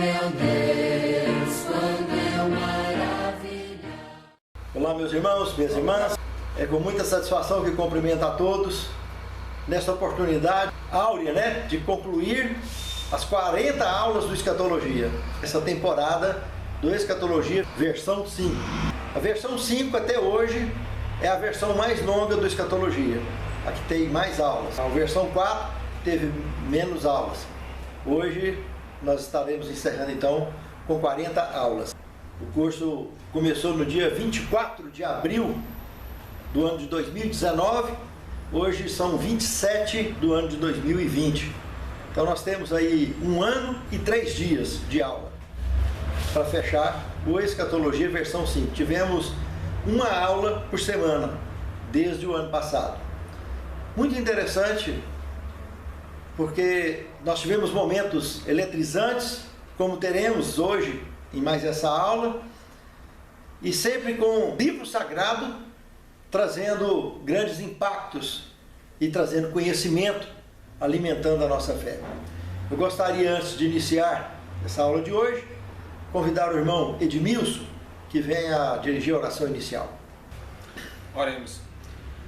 meu Deus, quando eu maravilhar. Olá, meus irmãos, minhas irmãs. É com muita satisfação que cumprimento a todos nesta oportunidade áurea, de concluir as 40 aulas do Escatologia. Essa temporada do Escatologia, versão 5. A versão 5 até hoje é a versão mais longa do Escatologia. A que tem mais aulas. A versão 4 teve menos aulas. Hoje nós estaremos encerrando então com 40 aulas. O curso começou no dia 24 de abril do ano de 2019, hoje são 27 do ano de 2020. Então nós temos aí 1 ano e 3 dias de aula para fechar o Escatologia versão 5. Tivemos uma aula por semana desde o ano passado. Muito interessante, porque nós tivemos momentos eletrizantes, como teremos hoje em mais essa aula, e sempre com o livro sagrado trazendo grandes impactos e trazendo conhecimento, alimentando a nossa fé. Eu gostaria, antes de iniciar essa aula de hoje, convidar o irmão Edmilson, que venha dirigir a oração inicial. Oremos.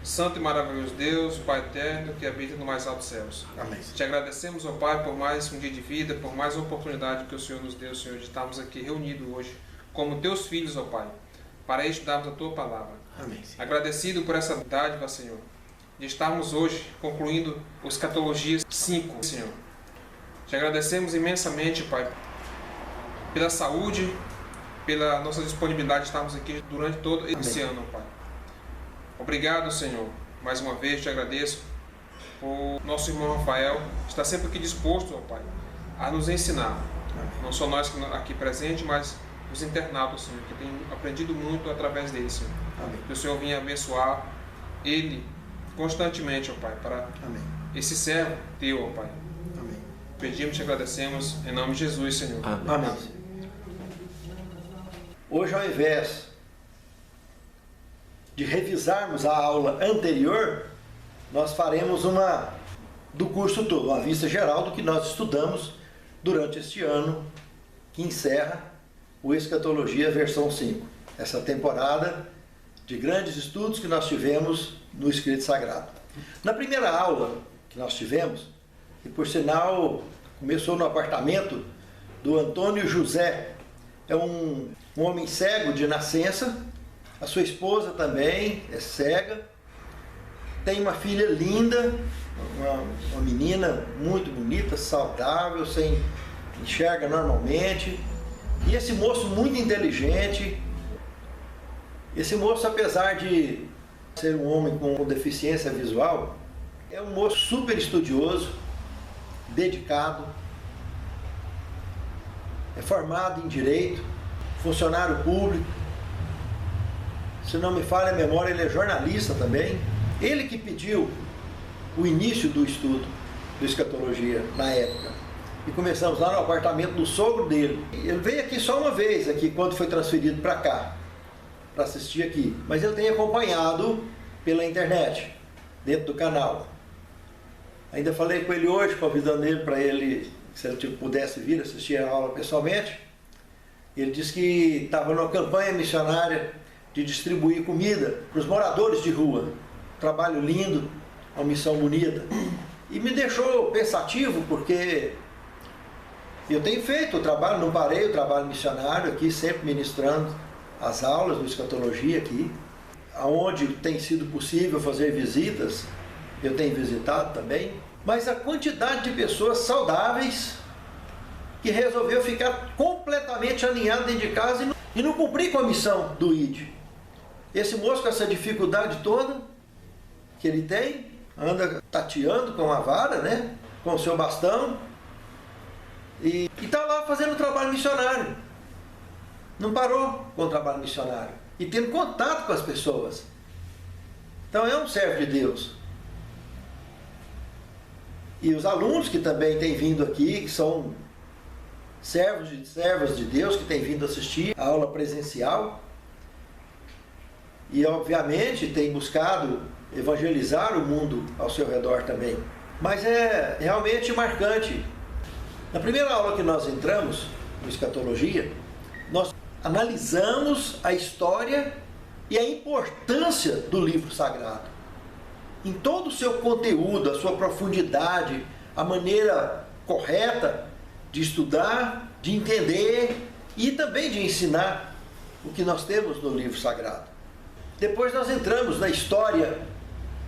Santo e maravilhoso Deus, Pai eterno, que habita no mais altos céus. Amém. Te agradecemos, ó Pai, por mais um dia de vida, por mais uma oportunidade que o Senhor nos deu, Senhor, de estarmos aqui reunidos hoje, como teus filhos, ó Pai, para estudarmos a Tua Palavra. Amém. Agradecido por essa dádiva, Senhor, de estarmos hoje concluindo o Escatologia 5, Senhor. Te agradecemos imensamente, Pai, pela saúde, pela nossa disponibilidade de estarmos aqui durante todo esse ano, Pai. Obrigado, Senhor. Mais uma vez te agradeço por nosso irmão Rafael estar sempre aqui disposto, ó Pai, a nos ensinar. Não só nós aqui presentes, mas os internautas, Senhor, que têm aprendido muito através dele, Senhor. Amém. Que o Senhor venha abençoar ele constantemente, ó Pai, para esse servo teu, ó Pai. Amém. Pedimos e te agradecemos em nome de Jesus, Senhor. Amém. Hoje, ao invés de revisarmos a aula anterior, nós faremos uma do curso todo, uma vista geral do que nós estudamos durante este ano, que encerra o Escatologia versão 5. Essa temporada de grandes estudos que nós tivemos no Escrito Sagrado. Na primeira aula que nós tivemos, e por sinal começou no apartamento do Antônio José, é um homem cego de nascença, a sua esposa também é cega, tem uma filha linda, uma menina muito bonita, saudável, enxerga normalmente, e esse moço muito inteligente. Esse moço, apesar de ser um homem com deficiência visual, é um moço super estudioso, dedicado, é formado em Direito, funcionário público. Se não me falha a memória, ele é jornalista também. Ele que pediu o início do estudo do Escatologia na época. E começamos lá no apartamento do sogro dele. Ele veio aqui só uma vez, aqui quando foi transferido para cá, para assistir aqui. Mas ele tem acompanhado pela internet, dentro do canal. Ainda falei com ele hoje, convidando ele para ele, se ele pudesse vir assistir a aula pessoalmente. Ele disse que estava numa campanha missionária de distribuir comida para os moradores de rua. Trabalho lindo, uma missão bonita. E me deixou pensativo, porque eu tenho feito o trabalho, não parei o trabalho missionário aqui, sempre ministrando as aulas do Escatologia aqui. Aonde tem sido possível fazer visitas, eu tenho visitado também. Mas a quantidade de pessoas saudáveis que resolveu ficar completamente alinhado dentro de casa e não cumprir com a missão do ID. Esse moço, com essa dificuldade toda que ele tem, anda tateando com a vara, com o seu bastão, e está lá fazendo trabalho missionário. Não parou com o trabalho missionário. E tendo contato com as pessoas. Então é um servo de Deus. E os alunos que também têm vindo aqui, que são servos e servas de Deus, que têm vindo assistir a aula presencial, e obviamente têm buscado evangelizar o mundo ao seu redor também. Mas é realmente marcante. Na primeira aula que nós entramos, no Escatologia, nós analisamos a história e a importância do livro sagrado. Em todo o seu conteúdo, a sua profundidade, a maneira correta de estudar, de entender e também de ensinar o que nós temos no livro sagrado. Depois nós entramos na história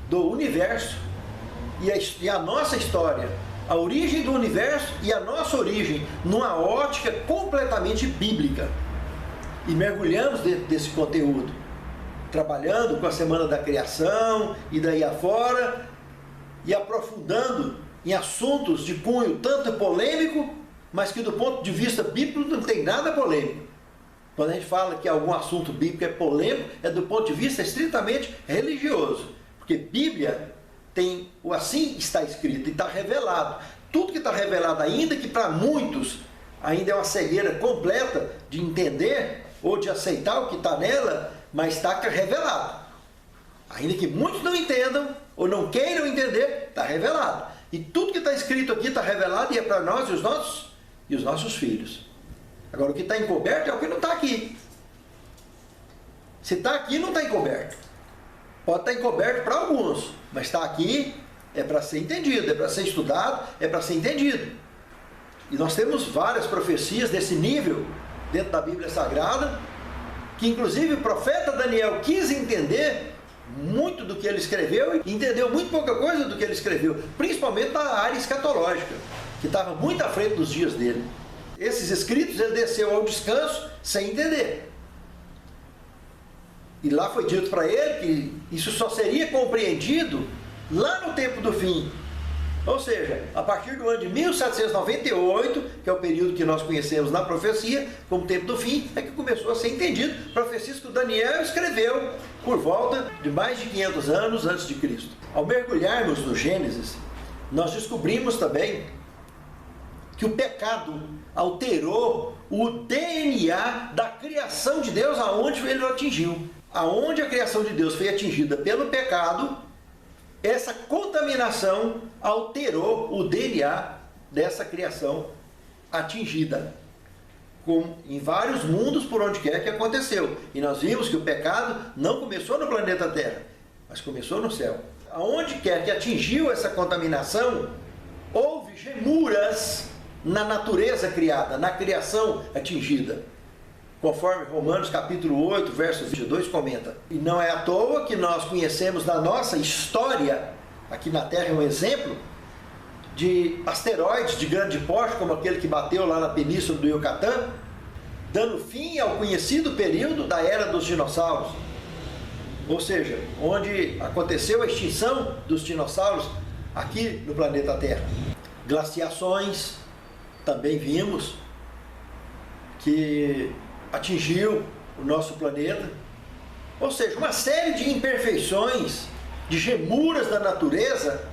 do universo e a nossa história, a origem do universo e a nossa origem, numa ótica completamente bíblica. E mergulhamos dentro desse conteúdo, trabalhando com a Semana da Criação e daí afora, e aprofundando em assuntos de cunho tanto polêmico, mas que do ponto de vista bíblico não tem nada polêmico. Quando a gente fala que algum assunto bíblico é polêmico, é do ponto de vista estritamente religioso. Porque Bíblia tem o assim está escrito e está revelado. Tudo que está revelado, ainda que para muitos ainda é uma cegueira completa de entender ou de aceitar o que está nela, mas está revelado. Ainda que muitos não entendam ou não queiram entender, está revelado. E tudo que está escrito aqui está revelado e é para nós e os nossos filhos. Agora, o que está encoberto é o que não está aqui. Se está aqui, não está encoberto. Pode estar encoberto para alguns, mas está aqui, é para ser entendido, é para ser estudado, é para ser entendido. E nós temos várias profecias desse nível dentro da Bíblia Sagrada, que inclusive o profeta Daniel quis entender muito do que ele escreveu e entendeu muito pouca coisa do que ele escreveu, principalmente na área escatológica, que estava muito à frente dos dias dele. Esses escritos ele desceu ao descanso sem entender. E lá foi dito para ele que isso só seria compreendido lá no tempo do fim. Ou seja, a partir do ano de 1798, que é o período que nós conhecemos na profecia, como tempo do fim, é que começou a ser entendido. Profecias que o Daniel escreveu por volta de mais de 500 anos antes de Cristo. Ao mergulharmos no Gênesis, nós descobrimos também que o pecado alterou o DNA da criação de Deus aonde ele o atingiu. Aonde a criação de Deus foi atingida pelo pecado, essa contaminação alterou o DNA dessa criação atingida, como em vários mundos por onde quer que aconteceu. E nós vimos que o pecado não começou no planeta Terra, mas começou no céu. Aonde quer que atingiu essa contaminação, houve gemuras na natureza criada, na criação atingida. Conforme Romanos capítulo 8, verso 22 comenta. E não é à toa que nós conhecemos na nossa história, aqui na Terra é um exemplo, de asteroides de grande porte, como aquele que bateu lá na península do Yucatán, dando fim ao conhecido período da Era dos Dinossauros. Ou seja, onde aconteceu a extinção dos dinossauros aqui no planeta Terra. Glaciações, também vimos, que atingiu o nosso planeta. Ou seja, uma série de imperfeições, de gemuras da natureza,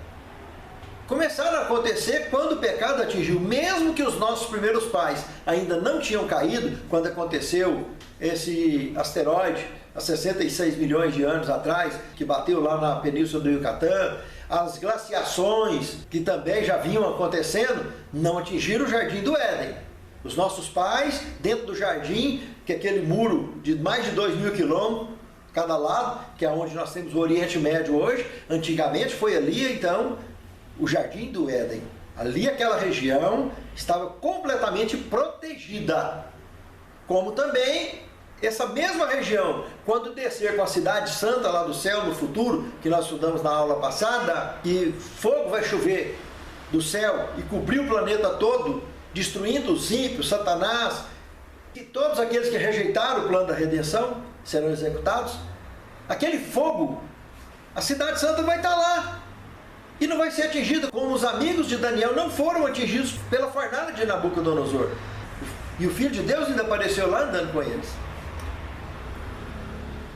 começaram a acontecer quando o pecado atingiu. Mesmo que os nossos primeiros pais ainda não tinham caído, quando aconteceu esse asteroide, há 66 milhões de anos atrás, que bateu lá na península do Yucatán, as glaciações, que também já vinham acontecendo, não atingiram o Jardim do Éden. Os nossos pais, dentro do jardim, que é aquele muro de mais de 2.000 quilômetros, cada lado, que é onde nós temos o Oriente Médio hoje, antigamente foi ali, então, o Jardim do Éden. Ali aquela região estava completamente protegida. Como também essa mesma região, quando descer com a cidade santa lá do céu no futuro, que nós estudamos na aula passada, que fogo vai chover do céu e cobrir o planeta todo, destruindo os ímpios, Satanás, e todos aqueles que rejeitaram o plano da redenção serão executados. Aquele fogo, a cidade santa vai estar lá e não vai ser atingida, como os amigos de Daniel não foram atingidos pela fornalha de Nabucodonosor. E o Filho de Deus ainda apareceu lá andando com eles.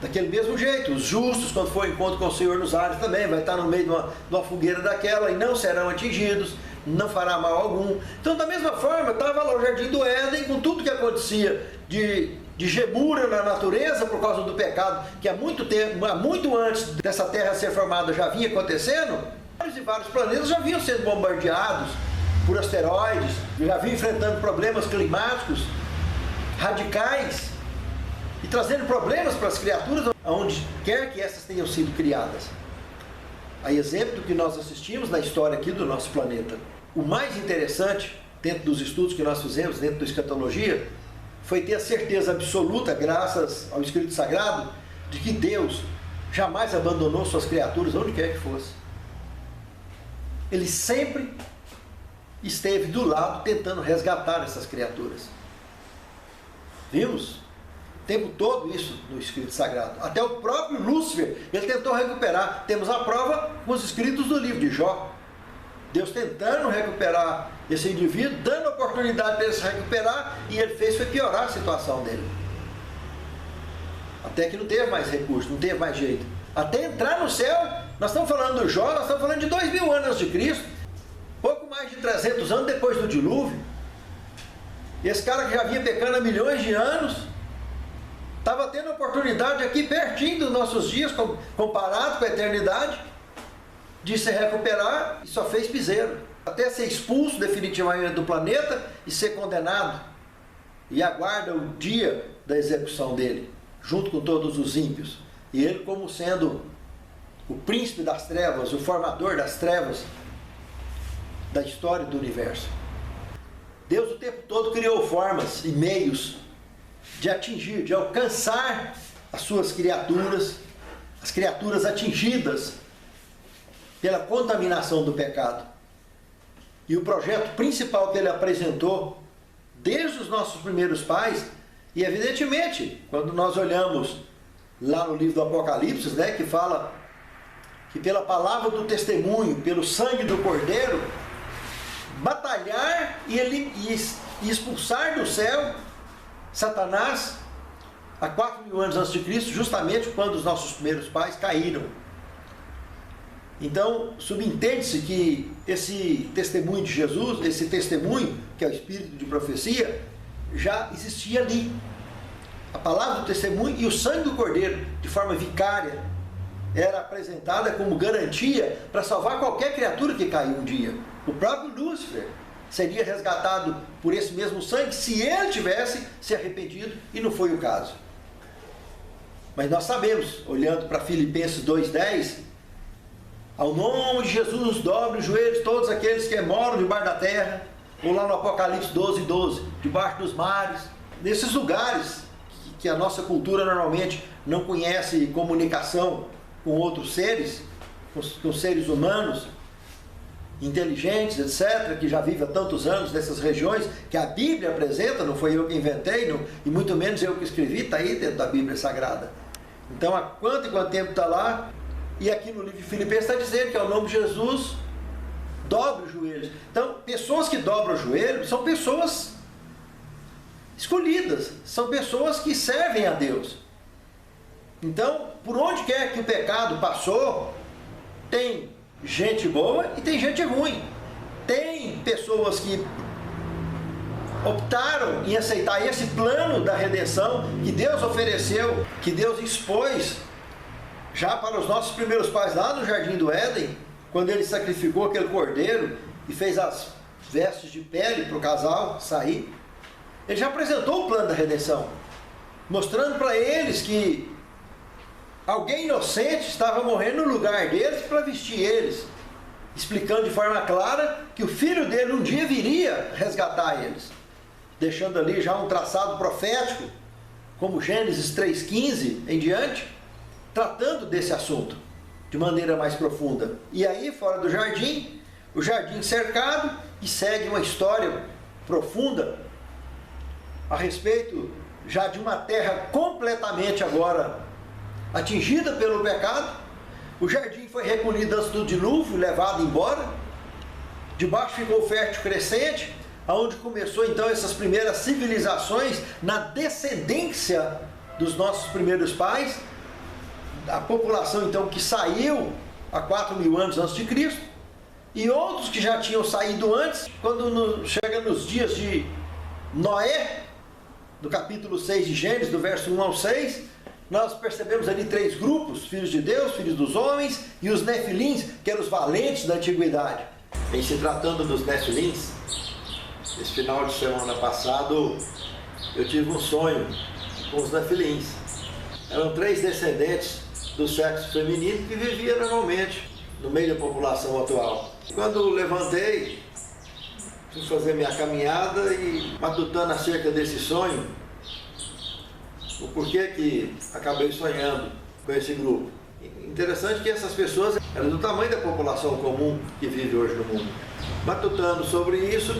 Daquele mesmo jeito, os justos, quando for encontro com o Senhor nos ares, também vai estar no meio de uma fogueira daquela e não serão atingidos, não fará mal algum. Então, da mesma forma, estava lá o Jardim do Éden, com tudo que acontecia de gemura na natureza por causa do pecado, que há muito tempo, muito antes dessa terra ser formada já vinha acontecendo. Vários e vários planetas já vinham sendo bombardeados por asteroides, já vinham enfrentando problemas climáticos radicais e trazendo problemas para as criaturas onde quer que essas tenham sido criadas. A exemplo do que nós assistimos na história aqui do nosso planeta. O mais interessante, dentro dos estudos que nós fizemos, dentro da escatologia, foi ter a certeza absoluta, graças ao Espírito Sagrado, de que Deus jamais abandonou suas criaturas, onde quer que fosse. Ele sempre esteve do lado, tentando resgatar essas criaturas. Vimos o tempo todo isso no Espírito Sagrado. Até o próprio Lúcifer, ele tentou recuperar. Temos a prova com os escritos do livro de Jó. Deus tentando recuperar esse indivíduo, dando a oportunidade dele se recuperar, e ele fez foi piorar a situação dele. Até que não teve mais recurso, não teve mais jeito. Até entrar no céu, nós estamos falando do Jó, nós estamos falando de 2000 anos antes de Cristo, pouco mais de 300 anos depois do dilúvio. Esse cara que já vinha pecando há milhões de anos, estava tendo a oportunidade aqui pertinho dos nossos dias, comparado com a eternidade, de se recuperar, e só fez piseiro. Até ser expulso definitivamente do planeta e ser condenado. E aguarda o dia da execução dele, junto com todos os ímpios. E ele como sendo o príncipe das trevas, o formador das trevas da história do universo. Deus o tempo todo criou formas e meios de atingir, de alcançar as suas criaturas, as criaturas atingidas pela contaminação do pecado. E o projeto principal que ele apresentou desde os nossos primeiros pais, e evidentemente, quando nós olhamos lá no livro do Apocalipse, né, que fala que pela palavra do testemunho, pelo sangue do Cordeiro, batalhar e expulsar do céu Satanás há 4.000 anos antes de Cristo, justamente quando os nossos primeiros pais caíram. Então, subentende-se que esse testemunho de Jesus, esse testemunho, que é o espírito de profecia, já existia ali. A palavra do testemunho e o sangue do Cordeiro, de forma vicária, era apresentada como garantia para salvar qualquer criatura que caiu um dia. O próprio Lúcifer seria resgatado por esse mesmo sangue se ele tivesse se arrependido, e não foi o caso. Mas nós sabemos, olhando para Filipenses 2,10, ao nome de Jesus dobre os joelhos todos aqueles que moram debaixo da terra, ou lá no Apocalipse 12,12, debaixo dos mares, nesses lugares que a nossa cultura normalmente não conhece comunicação com outros seres, com seres humanos, inteligentes, etc., que já vivem há tantos anos nessas regiões, que a Bíblia apresenta, não foi eu que inventei, não, e muito menos eu que escrevi, está aí dentro da Bíblia Sagrada. Então, há quanto e quanto tempo está lá? E aqui no livro de Filipenses está dizendo que ao nome de Jesus dobre os joelhos. Então, pessoas que dobram o joelho são pessoas escolhidas, são pessoas que servem a Deus. Então, por onde quer que o pecado passou, tem gente boa e tem gente ruim. Tem pessoas que optaram em aceitar esse plano da redenção que Deus ofereceu, que Deus expôs já para os nossos primeiros pais lá no Jardim do Éden, quando ele sacrificou aquele cordeiro e fez as vestes de pele para o casal sair. Ele já apresentou o plano da redenção, mostrando para eles que alguém inocente estava morrendo no lugar deles para vestir eles, explicando de forma clara que o filho dele um dia viria resgatar eles, deixando ali já um traçado profético, como Gênesis 3,15 em diante, tratando desse assunto de maneira mais profunda. E aí, fora do jardim, o jardim cercado, e segue uma história profunda a respeito já de uma terra completamente agora atingida pelo pecado. O jardim foi recolhido antes do dilúvio, levado embora. Debaixo ficou fértil crescente, aonde começou então essas primeiras civilizações na descendência dos nossos primeiros pais. A população então que saiu há 4.000 anos antes de Cristo, e outros que já tinham saído antes. Quando chega nos dias de Noé, no capítulo 6 de Gênesis, do verso 1 ao 6, nós percebemos ali 3 grupos: filhos de Deus, filhos dos homens, e os nefilins, que eram os valentes da antiguidade. Em se tratando dos nefilins, Esse final de semana passado eu tive um sonho com os Nefilins. Eram 3 descendentes do sexo feminino que viviam normalmente no meio da população atual. Quando levantei, fui fazer minha caminhada e matutando acerca desse sonho, o porquê que acabei sonhando com esse grupo. Interessante que essas pessoas eram do tamanho da população comum que vive hoje no mundo. Matutando sobre isso,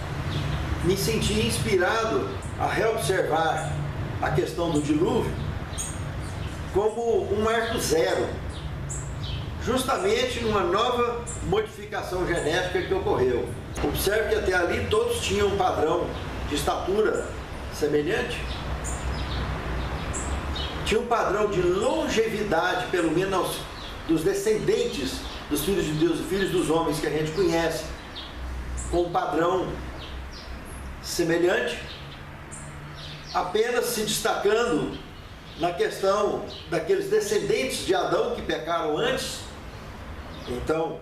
me senti inspirado a reobservar a questão do dilúvio como um marco zero, justamente numa nova modificação genética que ocorreu. Observe que até ali todos tinham um padrão de estatura semelhante, tinha um padrão de longevidade, pelo menos dos descendentes dos filhos de Deus e filhos dos homens que a gente conhece, com um padrão semelhante, apenas se destacando na questão daqueles descendentes de Adão que pecaram antes. Então,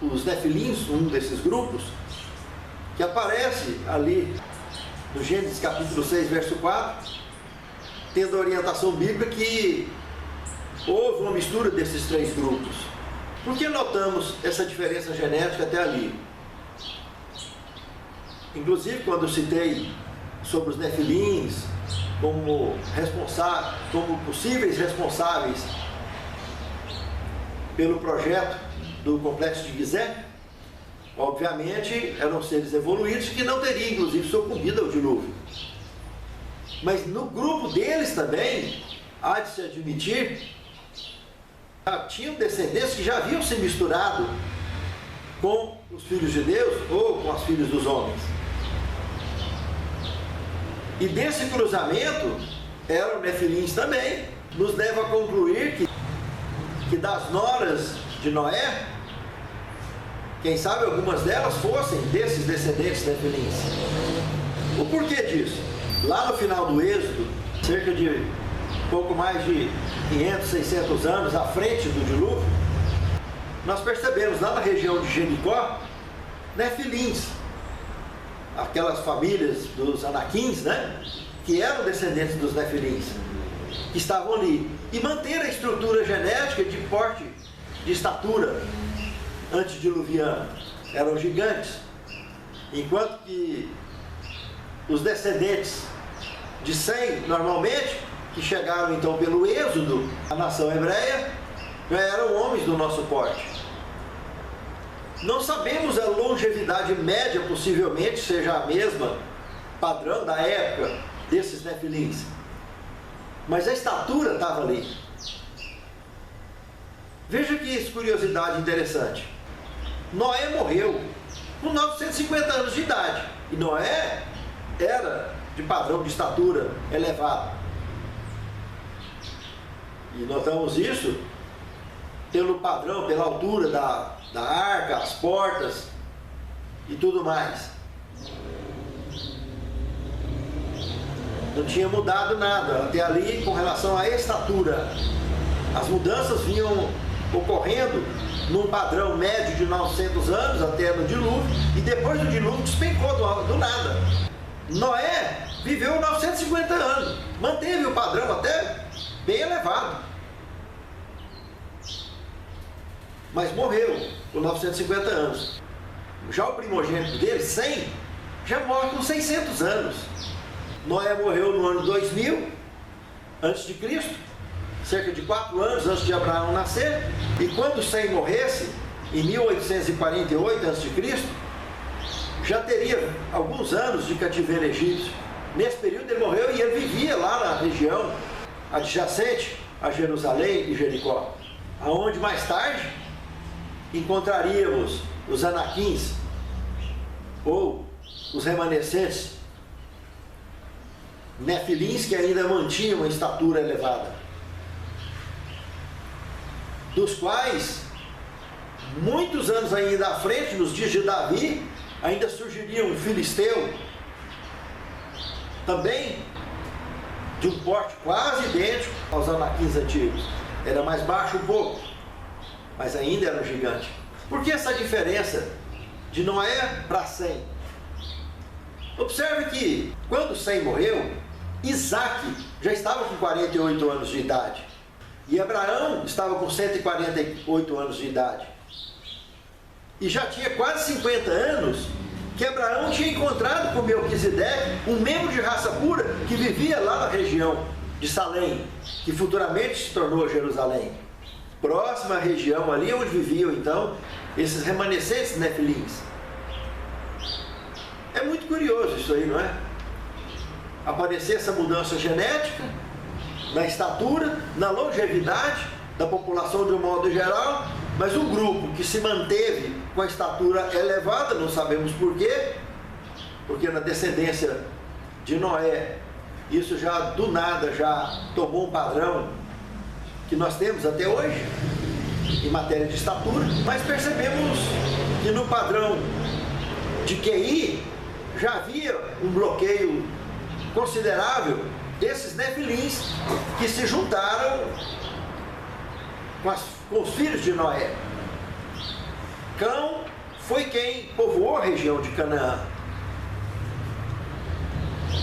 os Nefilins, um desses grupos, que aparece ali no Gênesis capítulo 6, verso 4, tendo a orientação bíblica que houve uma mistura desses 3 grupos. Por que notamos essa diferença genética até ali? Inclusive, quando eu citei sobre os Nefilins como possíveis responsáveis pelo projeto do complexo de Gizé, obviamente eram seres evoluídos que não teriam, inclusive, sucumbido ao dilúvio. Mas no grupo deles também, há de se admitir, tinham descendentes que já haviam se misturado com os filhos de Deus ou com as filhas dos homens. E desse cruzamento, eram Nefilins também, nos leva a concluir que das noras de Noé, quem sabe algumas delas fossem desses descendentes Nefilins. O porquê disso? Lá no final do Êxodo, cerca de pouco mais de 500, 600 anos à frente do dilúvio, nós percebemos lá na região de Jericó, Nefilins, aquelas famílias dos Anaquins, né, que eram descendentes dos Nefilins, que estavam ali, e manter a estrutura genética de porte, de estatura antediluviana. Eram gigantes, enquanto que os descendentes de Sem, normalmente, que chegaram então pelo êxodo à nação hebreia, já eram homens do nosso porte. Não sabemos a longevidade média, possivelmente seja a mesma padrão da época desses Nefilins, mas a estatura estava ali. Veja que curiosidade interessante. Noé morreu com 950 anos de idade, e Noé era de padrão de estatura elevado. E notamos isso pelo padrão, pela altura da arca, as portas e tudo mais. Não tinha mudado nada até ali com relação à estatura. As mudanças vinham ocorrendo num padrão médio de 900 anos até no dilúvio, e depois do dilúvio despencou do nada. Noé viveu 950 anos, manteve o padrão até bem elevado, mas morreu com 950 anos. Já o primogênito dele, Sem, já morre com 600 anos. Noé morreu no ano 2000 a.C., cerca de 4 anos antes de Abraão nascer, e quando Sem morresse, em 1848 a.C., já teria alguns anos de cativeiro egípcio. Nesse período ele morreu e ele vivia lá na região adjacente a Jerusalém e Jericó, aonde mais tarde encontraríamos os Anaquins, ou os remanescentes Nefilins, que ainda mantinham uma estatura elevada, dos quais, muitos anos ainda à frente, nos dias de Davi, ainda surgiria um filisteu, também de um porte quase idêntico aos Anaquins antigos. Era mais baixo um pouco, mas ainda era um gigante. Por que essa diferença de Noé para Sem? Observe que, quando Sem morreu, Isaac já estava com 48 anos de idade. E Abraão estava com 148 anos de idade. E já tinha quase 50 anos que Abraão tinha encontrado com Melquisedeque, um membro de raça pura que vivia lá na região de Salém, que futuramente se tornou Jerusalém. Próxima à região ali onde viviam então esses remanescentes nefilins. É muito curioso isso aí, não é? Aparecer essa mudança genética na estatura, na longevidade da população de um modo geral, mas um grupo que se manteve com a estatura elevada, não sabemos porquê, porque na descendência de Noé, isso já do nada já tomou um padrão que nós temos até hoje, em matéria de estatura, mas percebemos que no padrão de QI já havia um bloqueio considerável desses nefilins que se juntaram com os filhos de Noé. Cão foi quem povoou a região de Canaã.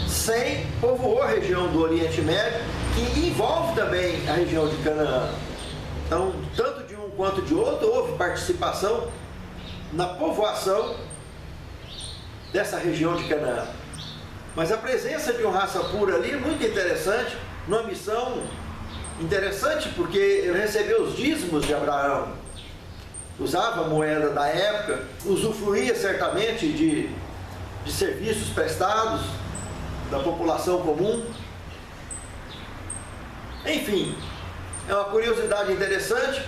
Sem povoou a região do Oriente Médio, que envolve também a região de Canaã. Então, tanto de um quanto de outro, houve participação na povoação dessa região de Canaã. Mas a presença de uma raça pura ali é muito interessante, numa missão interessante, porque ele recebeu os dízimos de Abraão, usava a moeda da época, usufruía certamente de serviços prestados da população comum. Enfim, é uma curiosidade interessante,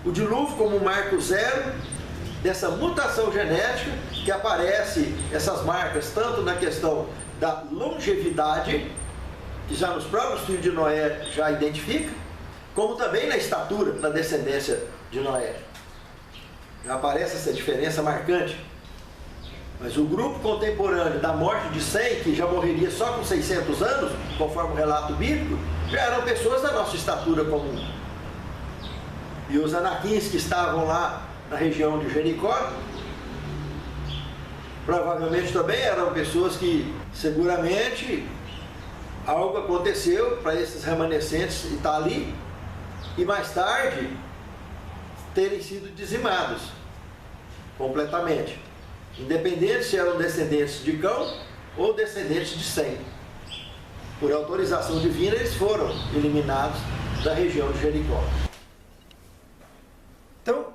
o dilúvio como um marco zero dessa mutação genética que aparece, essas marcas, tanto na questão da longevidade, que já nos próprios filhos de Noé já identifica, como também na estatura, na descendência de Noé. Já aparece essa diferença marcante. Mas o grupo contemporâneo da morte de Sem, que já morreria só com 600 anos, conforme o relato bíblico, já eram pessoas da nossa estatura comum. E os anaquins que estavam lá na região de Jericó, provavelmente também eram pessoas que seguramente algo aconteceu para esses remanescentes estar ali e mais tarde terem sido dizimados completamente, independente se eram descendentes de Cão ou descendentes de Sem. Por autorização divina eles foram eliminados da região de Jericó. Então,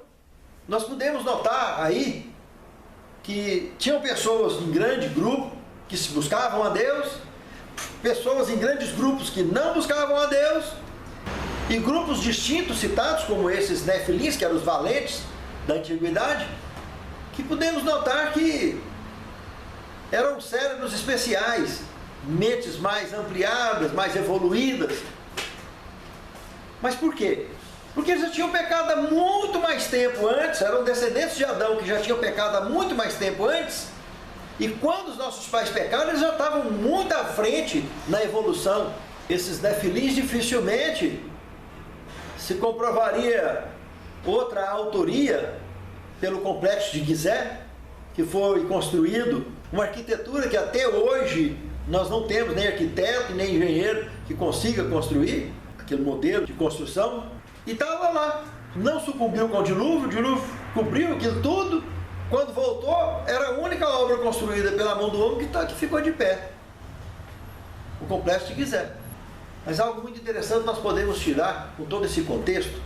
nós podemos notar aí que tinham pessoas em grande grupo que se buscavam a Deus, pessoas em grandes grupos que não buscavam a Deus, e grupos distintos citados, como esses nefilins, que eram os valentes da antiguidade, que podemos notar que eram cérebros especiais, mentes mais ampliadas, mais evoluídas. Mas por quê? Porque eles já tinham pecado há muito mais tempo antes, eram descendentes de Adão que já tinham pecado há muito mais tempo antes, e quando os nossos pais pecaram, eles já estavam muito à frente na evolução. Esses nefilins dificilmente se comprovaria outra autoria pelo complexo de Gizé, que foi construído, uma arquitetura que até hoje nós não temos nem arquiteto nem engenheiro que consiga construir aquele modelo de construção. E estava lá, não sucumbiu com o dilúvio cobriu aquilo tudo. Quando voltou, era a única obra construída pela mão do homem que ficou de pé, o complexo de Gizé. Mas algo muito interessante nós podemos tirar, com todo esse contexto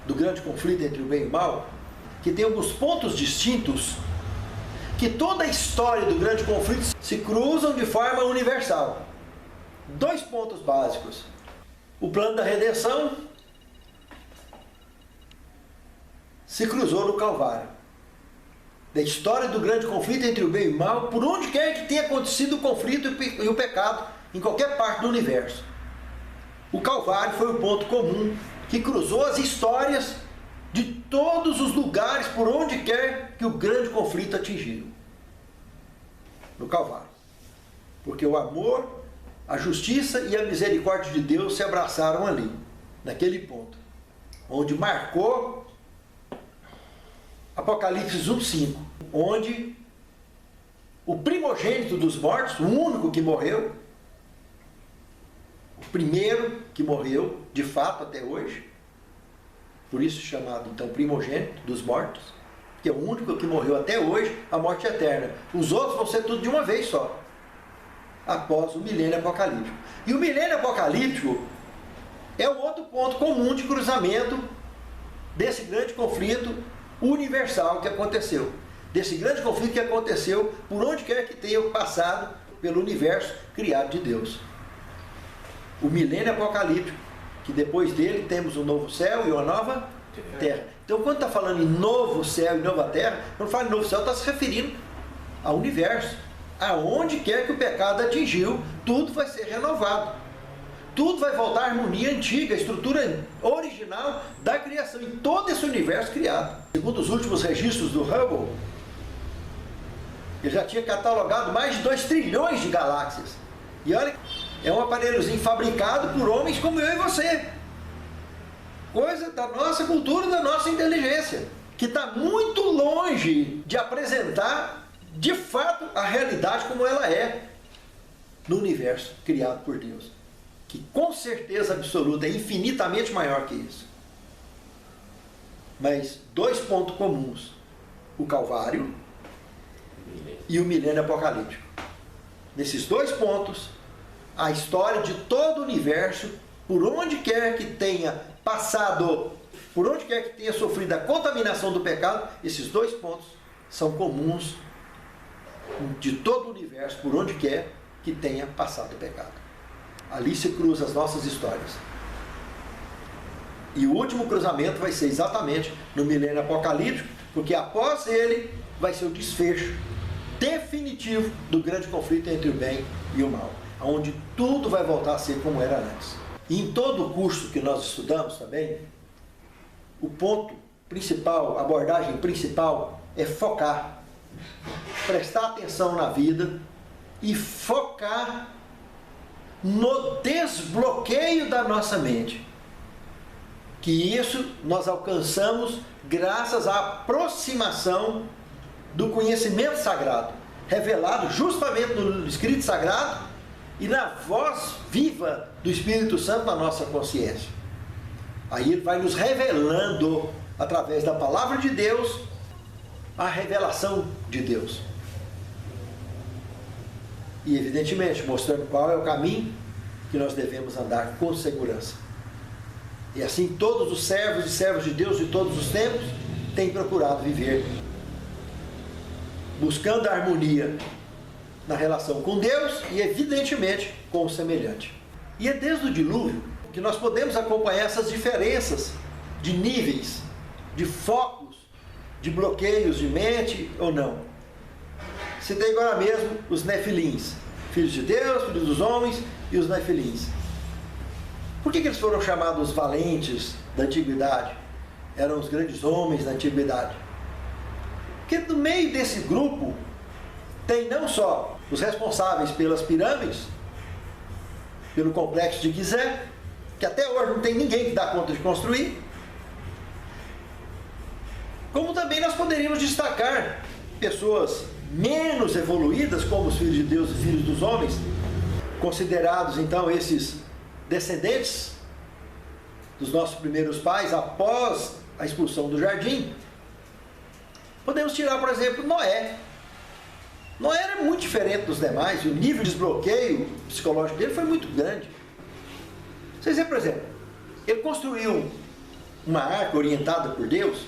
do grande conflito entre o bem e o mal, que tem alguns pontos distintos, que toda a história do grande conflito se cruzam de forma universal. Dois pontos básicos: o plano da redenção se cruzou no Calvário. Da história do grande conflito entre o bem e o mal, por onde quer que tenha acontecido o conflito e o pecado, em qualquer parte do universo, o Calvário foi o ponto comum que cruzou as histórias de todos os lugares por onde quer que o grande conflito atingiu. No Calvário. Porque o amor, a justiça e a misericórdia de Deus se abraçaram ali, naquele ponto, onde marcou Apocalipse 1:5, onde o primogênito dos mortos, o único que morreu, o primeiro que morreu, de fato, até hoje, por isso chamado, então, primogênito dos mortos, que é o único que morreu até hoje, a morte eterna. Os outros vão ser tudo de uma vez só, após o milênio apocalíptico. E o milênio apocalíptico é o outro ponto comum de cruzamento desse grande conflito universal que aconteceu. Desse grande conflito que aconteceu por onde quer que tenha passado pelo universo criado de Deus. O milênio apocalíptico, que depois dele temos um novo céu e uma nova terra. Então, quando está falando em novo céu e nova terra, quando fala em novo céu, está se referindo ao universo. Aonde quer que o pecado atingiu, tudo vai ser renovado. Tudo vai voltar à harmonia antiga, a estrutura original da criação, em todo esse universo criado. Segundo os últimos registros do Hubble, ele já tinha catalogado mais de 2 trilhões de galáxias. E olha, é um aparelhozinho fabricado por homens como eu e você. Coisa da nossa cultura, da nossa inteligência, que está muito longe de apresentar, de fato, a realidade como ela é no universo criado por Deus. Que com certeza absoluta é infinitamente maior que isso. Mas 2 pontos comuns: o Calvário e o milênio apocalíptico. Nesses 2 pontos, a história de todo o universo, por onde quer que tenha passado, por onde quer que tenha sofrido a contaminação do pecado, esses 2 pontos são comuns de todo o universo, por onde quer que tenha passado o pecado. Ali se cruzam as nossas histórias. E o último cruzamento vai ser exatamente no milênio apocalíptico, porque após ele vai ser o desfecho definitivo do grande conflito entre o bem e o mal, onde tudo vai voltar a ser como era antes. E em todo o curso que nós estudamos também, o ponto principal, a abordagem principal é focar, prestar atenção na vida e focar no desbloqueio da nossa mente. Que isso nós alcançamos graças à aproximação do conhecimento sagrado, revelado justamente no Escrito Sagrado e na voz viva do Espírito Santo na nossa consciência. Aí ele vai nos revelando, através da palavra de Deus, a revelação de Deus. E evidentemente mostrando qual é o caminho que nós devemos andar com segurança. E assim todos os servos e servas de Deus de todos os tempos têm procurado viver buscando a harmonia na relação com Deus e evidentemente com o semelhante. E é desde o dilúvio que nós podemos acompanhar essas diferenças de níveis, de focos, de bloqueios de mente ou não. Citei agora mesmo os Nefilins, filhos de Deus, filhos dos homens e os Nefilins. Por que eles foram chamados valentes da antiguidade? Eram os grandes homens da antiguidade. Porque no meio desse grupo tem não só os responsáveis pelas pirâmides, pelo complexo de Gizé, que até hoje não tem ninguém que dá conta de construir, como também nós poderíamos destacar pessoas menos evoluídas, como os filhos de Deus e filhos dos homens, considerados então esses descendentes dos nossos primeiros pais após a expulsão do jardim. Podemos tirar, por exemplo, Noé. Noé era muito diferente dos demais, e o nível de desbloqueio psicológico dele foi muito grande. Vocês veem, por exemplo, ele construiu uma arca orientada por Deus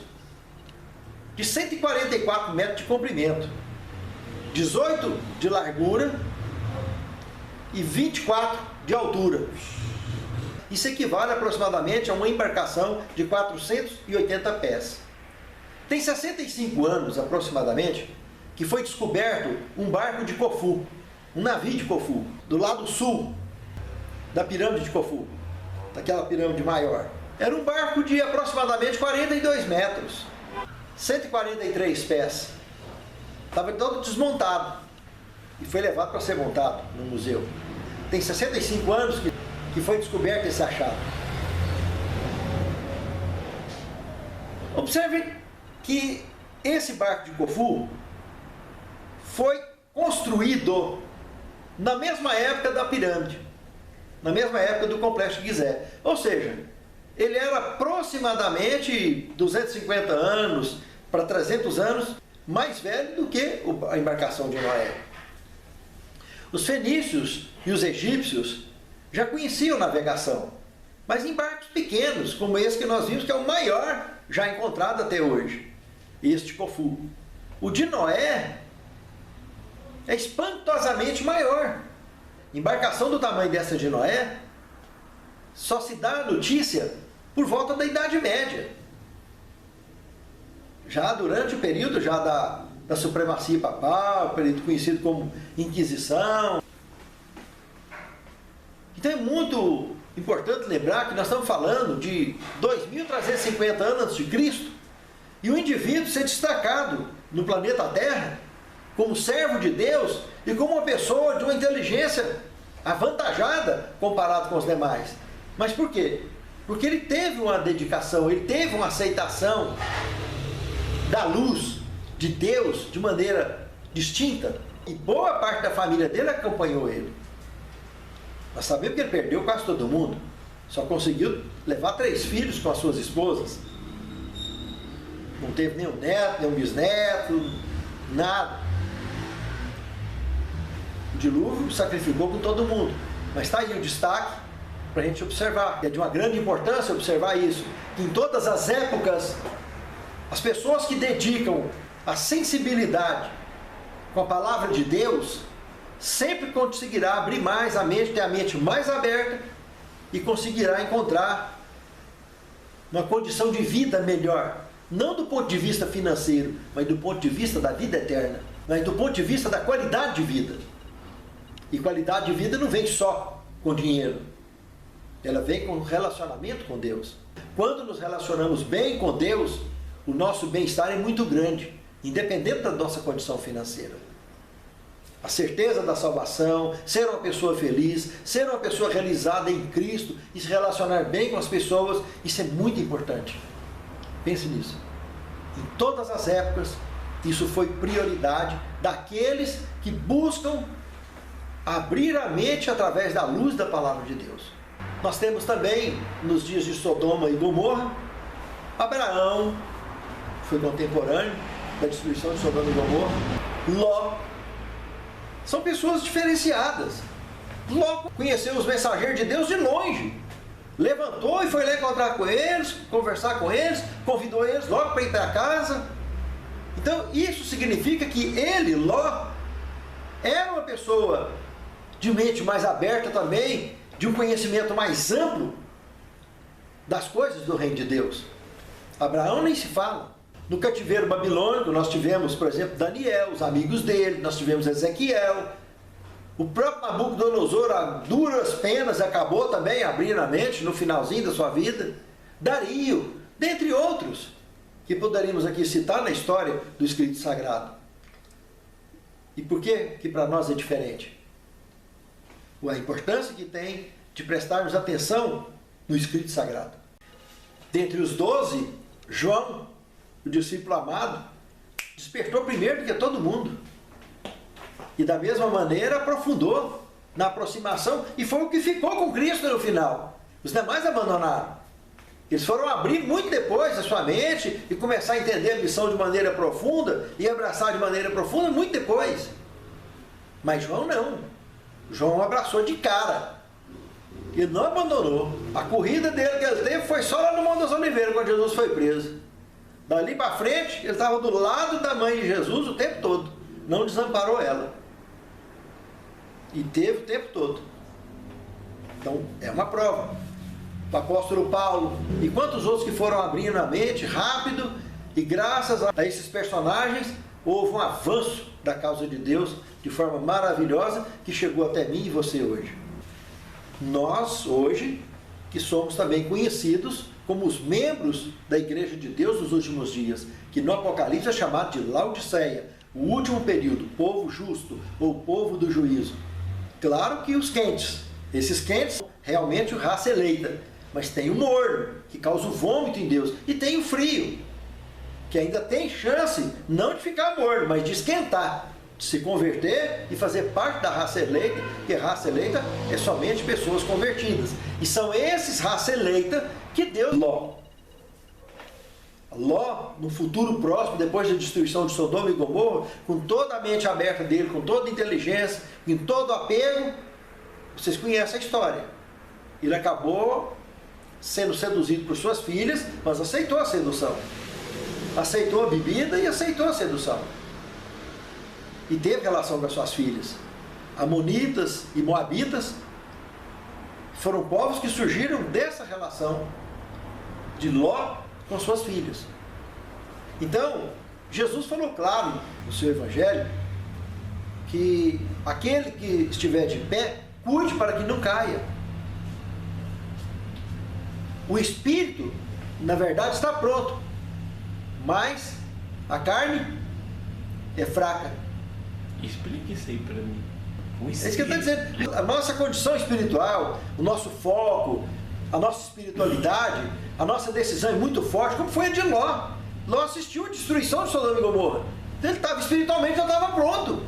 de 144 metros de comprimento, 18 de largura e 24 de altura. Isso equivale aproximadamente a uma embarcação de 480 pés. Tem 65 anos, aproximadamente, que foi descoberto um barco de Cofu, um navio de Cofu, do lado sul da pirâmide de Cofu, daquela pirâmide maior. Era um barco de aproximadamente 42 metros, 143 pés. Estava todo desmontado e foi levado para ser montado no museu. Tem 65 anos que foi descoberto esse achado. Observe que esse barco de Cofu foi construído na mesma época da pirâmide, na mesma época do complexo de Gizé. Ou seja, ele era aproximadamente 250 anos para 300 anos mais velho do que a embarcação de Noé. Os fenícios e os egípcios já conheciam navegação, mas em barcos pequenos, como esse que nós vimos, que é o maior já encontrado até hoje, este Cofu. O de Noé é espantosamente maior. Embarcação do tamanho dessa de Noé só se dá a notícia por volta da Idade Média. Já durante o período da supremacia papal, período conhecido como Inquisição. Então é muito importante lembrar que nós estamos falando de 2.350 anos antes de Cristo e o indivíduo ser destacado no planeta Terra como servo de Deus e como uma pessoa de uma inteligência avantajada comparado com os demais. Mas por quê? Porque ele teve uma dedicação, ele teve uma aceitação da luz de Deus de maneira distinta. E boa parte da família dele acompanhou ele. Nós sabemos que ele perdeu quase todo mundo. Só conseguiu levar 3 filhos com as suas esposas. Não teve nenhum neto, nenhum bisneto, nada. O dilúvio sacrificou com todo mundo. Mas está aí o destaque para a gente observar. É de uma grande importância observar isso. Que em todas as épocas, as pessoas que dedicam a sensibilidade com a palavra de Deus, sempre conseguirá abrir mais a mente, ter a mente mais aberta e conseguirá encontrar uma condição de vida melhor. Não do ponto de vista financeiro, mas do ponto de vista da vida eterna. Mas do ponto de vista da qualidade de vida. E qualidade de vida não vem só com dinheiro. Ela vem com relacionamento com Deus. Quando nos relacionamos bem com Deus, o nosso bem-estar é muito grande, independente da nossa condição financeira. A certeza da salvação, ser uma pessoa feliz, ser uma pessoa realizada em Cristo e se relacionar bem com as pessoas, isso é muito importante. Pense nisso. Em todas as épocas, isso foi prioridade daqueles que buscam abrir a mente através da luz da palavra de Deus. Nós temos também, nos dias de Sodoma e Gomorra, Abraão, foi contemporâneo da destruição de Sodoma e Gomorra, Ló. São pessoas diferenciadas. Ló conheceu os mensageiros de Deus de longe. Levantou e foi lá encontrar com eles, conversar com eles, convidou eles logo para ir para casa. Então isso significa que ele, Ló, era uma pessoa de mente mais aberta também, de um conhecimento mais amplo das coisas do reino de Deus. Abraão nem se fala. No cativeiro babilônico nós tivemos, por exemplo, Daniel, os amigos dele, nós tivemos Ezequiel. O próprio Nabucodonosor, a duras penas, acabou também abrindo a mente no finalzinho da sua vida. Dario, dentre outros, que poderíamos aqui citar na história do Escrito Sagrado. E por que para nós é diferente? A importância que tem de prestarmos atenção no Escrito Sagrado. Dentre os 12, João, o discípulo amado, despertou primeiro do que todo mundo. E da mesma maneira aprofundou na aproximação e foi o que ficou com Cristo no final. Os demais abandonaram. Eles foram abrir muito depois a sua mente e começar a entender a missão de maneira profunda e abraçar de maneira profunda muito depois. Mas João não. João abraçou de cara. Ele não abandonou. A corrida dele que ele teve foi só lá no Monte das Oliveiras, quando Jesus foi preso. Dali para frente, ele estava do lado da mãe de Jesus o tempo todo. Não desamparou ela. E teve o tempo todo. Então, é uma prova. O apóstolo Paulo e quantos outros que foram abrindo a mente rápido, e graças a esses personagens, houve um avanço da causa de Deus de forma maravilhosa que chegou até mim e você hoje. Nós, hoje, que somos também conhecidos como os membros da Igreja de Deus nos últimos dias, que no Apocalipse é chamado de Laodiceia, o último período, povo justo ou povo do juízo. Claro que os quentes, esses quentes, realmente o raça eleita, mas tem o morno, que causa o vômito em Deus, e tem o frio, que ainda tem chance, não de ficar morno, mas de esquentar. de se converter e fazer parte da raça eleita, porque raça eleita é somente pessoas convertidas. E são esses raça eleita que Deus Ló. Ló, no futuro próximo, depois da destruição de Sodoma e Gomorra, com toda a mente aberta dele, com toda a inteligência, com todo o apego, vocês conhecem a história. Ele acabou sendo seduzido por suas filhas, mas aceitou a sedução. Aceitou a bebida e aceitou a sedução. E teve relação com as suas filhas. Amonitas e moabitas foram povos que surgiram dessa relação de Ló com suas filhas. Então, Jesus falou claro no seu evangelho que aquele que estiver de pé, cuide para que não caia. O espírito, na verdade, está pronto, mas a carne é fraca. Explique isso aí para mim. É isso que ele está dizendo. A nossa condição espiritual, o nosso foco, a nossa espiritualidade, a nossa decisão é muito forte, como foi a de Ló. Ló assistiu a destruição de Sodoma e Gomorra. Então ele estava espiritualmente, já estava pronto.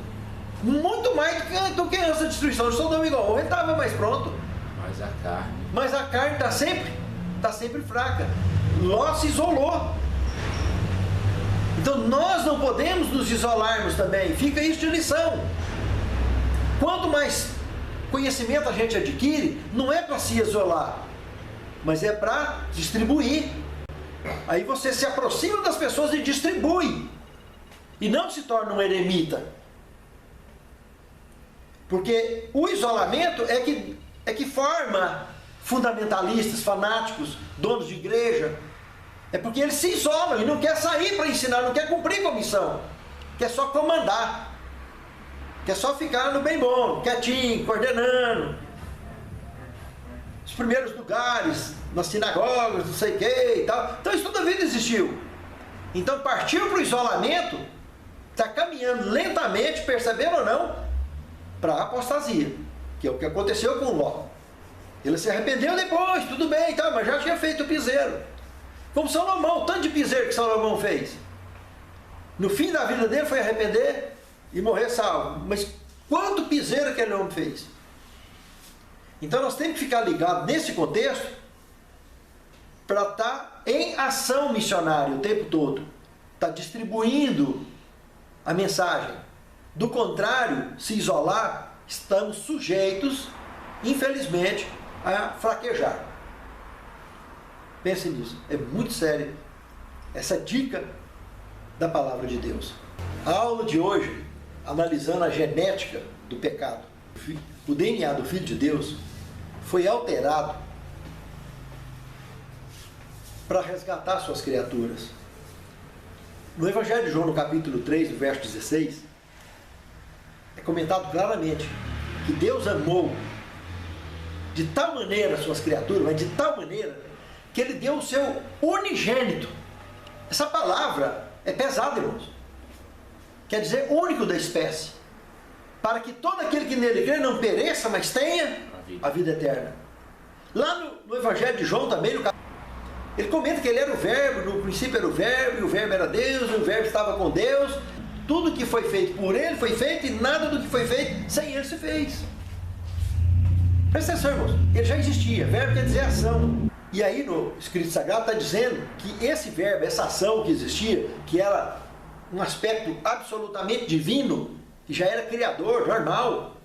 Muito mais do que antes da destruição de Sodoma e Gomorra. Ele estava mais pronto. Mas a carne está sempre fraca. Ló se isolou. Então nós não podemos nos isolarmos também. Fica isso de lição. Quanto mais conhecimento a gente adquire, não é para se isolar, mas é para distribuir. Aí você se aproxima das pessoas e distribui. E não se torna um eremita. Porque o isolamento é que forma fundamentalistas, fanáticos, donos de igreja. É porque eles se isolam e não quer sair para ensinar, não quer cumprir com a missão. Quer só comandar. Quer só ficar no bem bom, quietinho, coordenando. Os primeiros lugares, nas sinagogas, não sei o que e tal. Então isso toda a vida existiu. Então partiu para o isolamento, está caminhando lentamente, percebendo ou não, para a apostasia. Que é o que aconteceu com Ló. Ele se arrependeu depois, tudo bem e tal, mas já tinha feito o piseiro. Como Salomão, o tanto de piseiro que Salomão fez. No fim da vida dele foi arrepender e morrer salvo. Mas quanto piseiro aquele homem fez? Então nós temos que ficar ligados nesse contexto para estar em ação missionária o tempo todo. Estar distribuindo a mensagem. Do contrário, se isolar, estamos sujeitos, infelizmente, a fraquejar. Pense nisso. É muito sério essa dica da palavra de Deus. A aula de hoje, analisando a genética do pecado. O DNA do Filho de Deus foi alterado para resgatar suas criaturas. No Evangelho de João, no capítulo 3, no verso 16, é comentado claramente que Deus amou de tal maneira suas criaturas, mas de tal maneira que Ele deu o seu unigênito. Essa palavra é pesada, irmãos. Quer dizer, único da espécie. Para que todo aquele que nele crê não pereça, mas tenha a vida eterna. Lá no Evangelho de João também, ele comenta que ele era o Verbo, no princípio era o Verbo, e o Verbo era Deus, e o Verbo estava com Deus. Tudo que foi feito por ele foi feito, e nada do que foi feito sem ele se fez. Presta atenção, irmãos. Ele já existia. Verbo quer dizer ação. E aí no Escrito Sagrado está dizendo que esse verbo, essa ação que existia, que era um aspecto absolutamente divino, que já era criador, normal.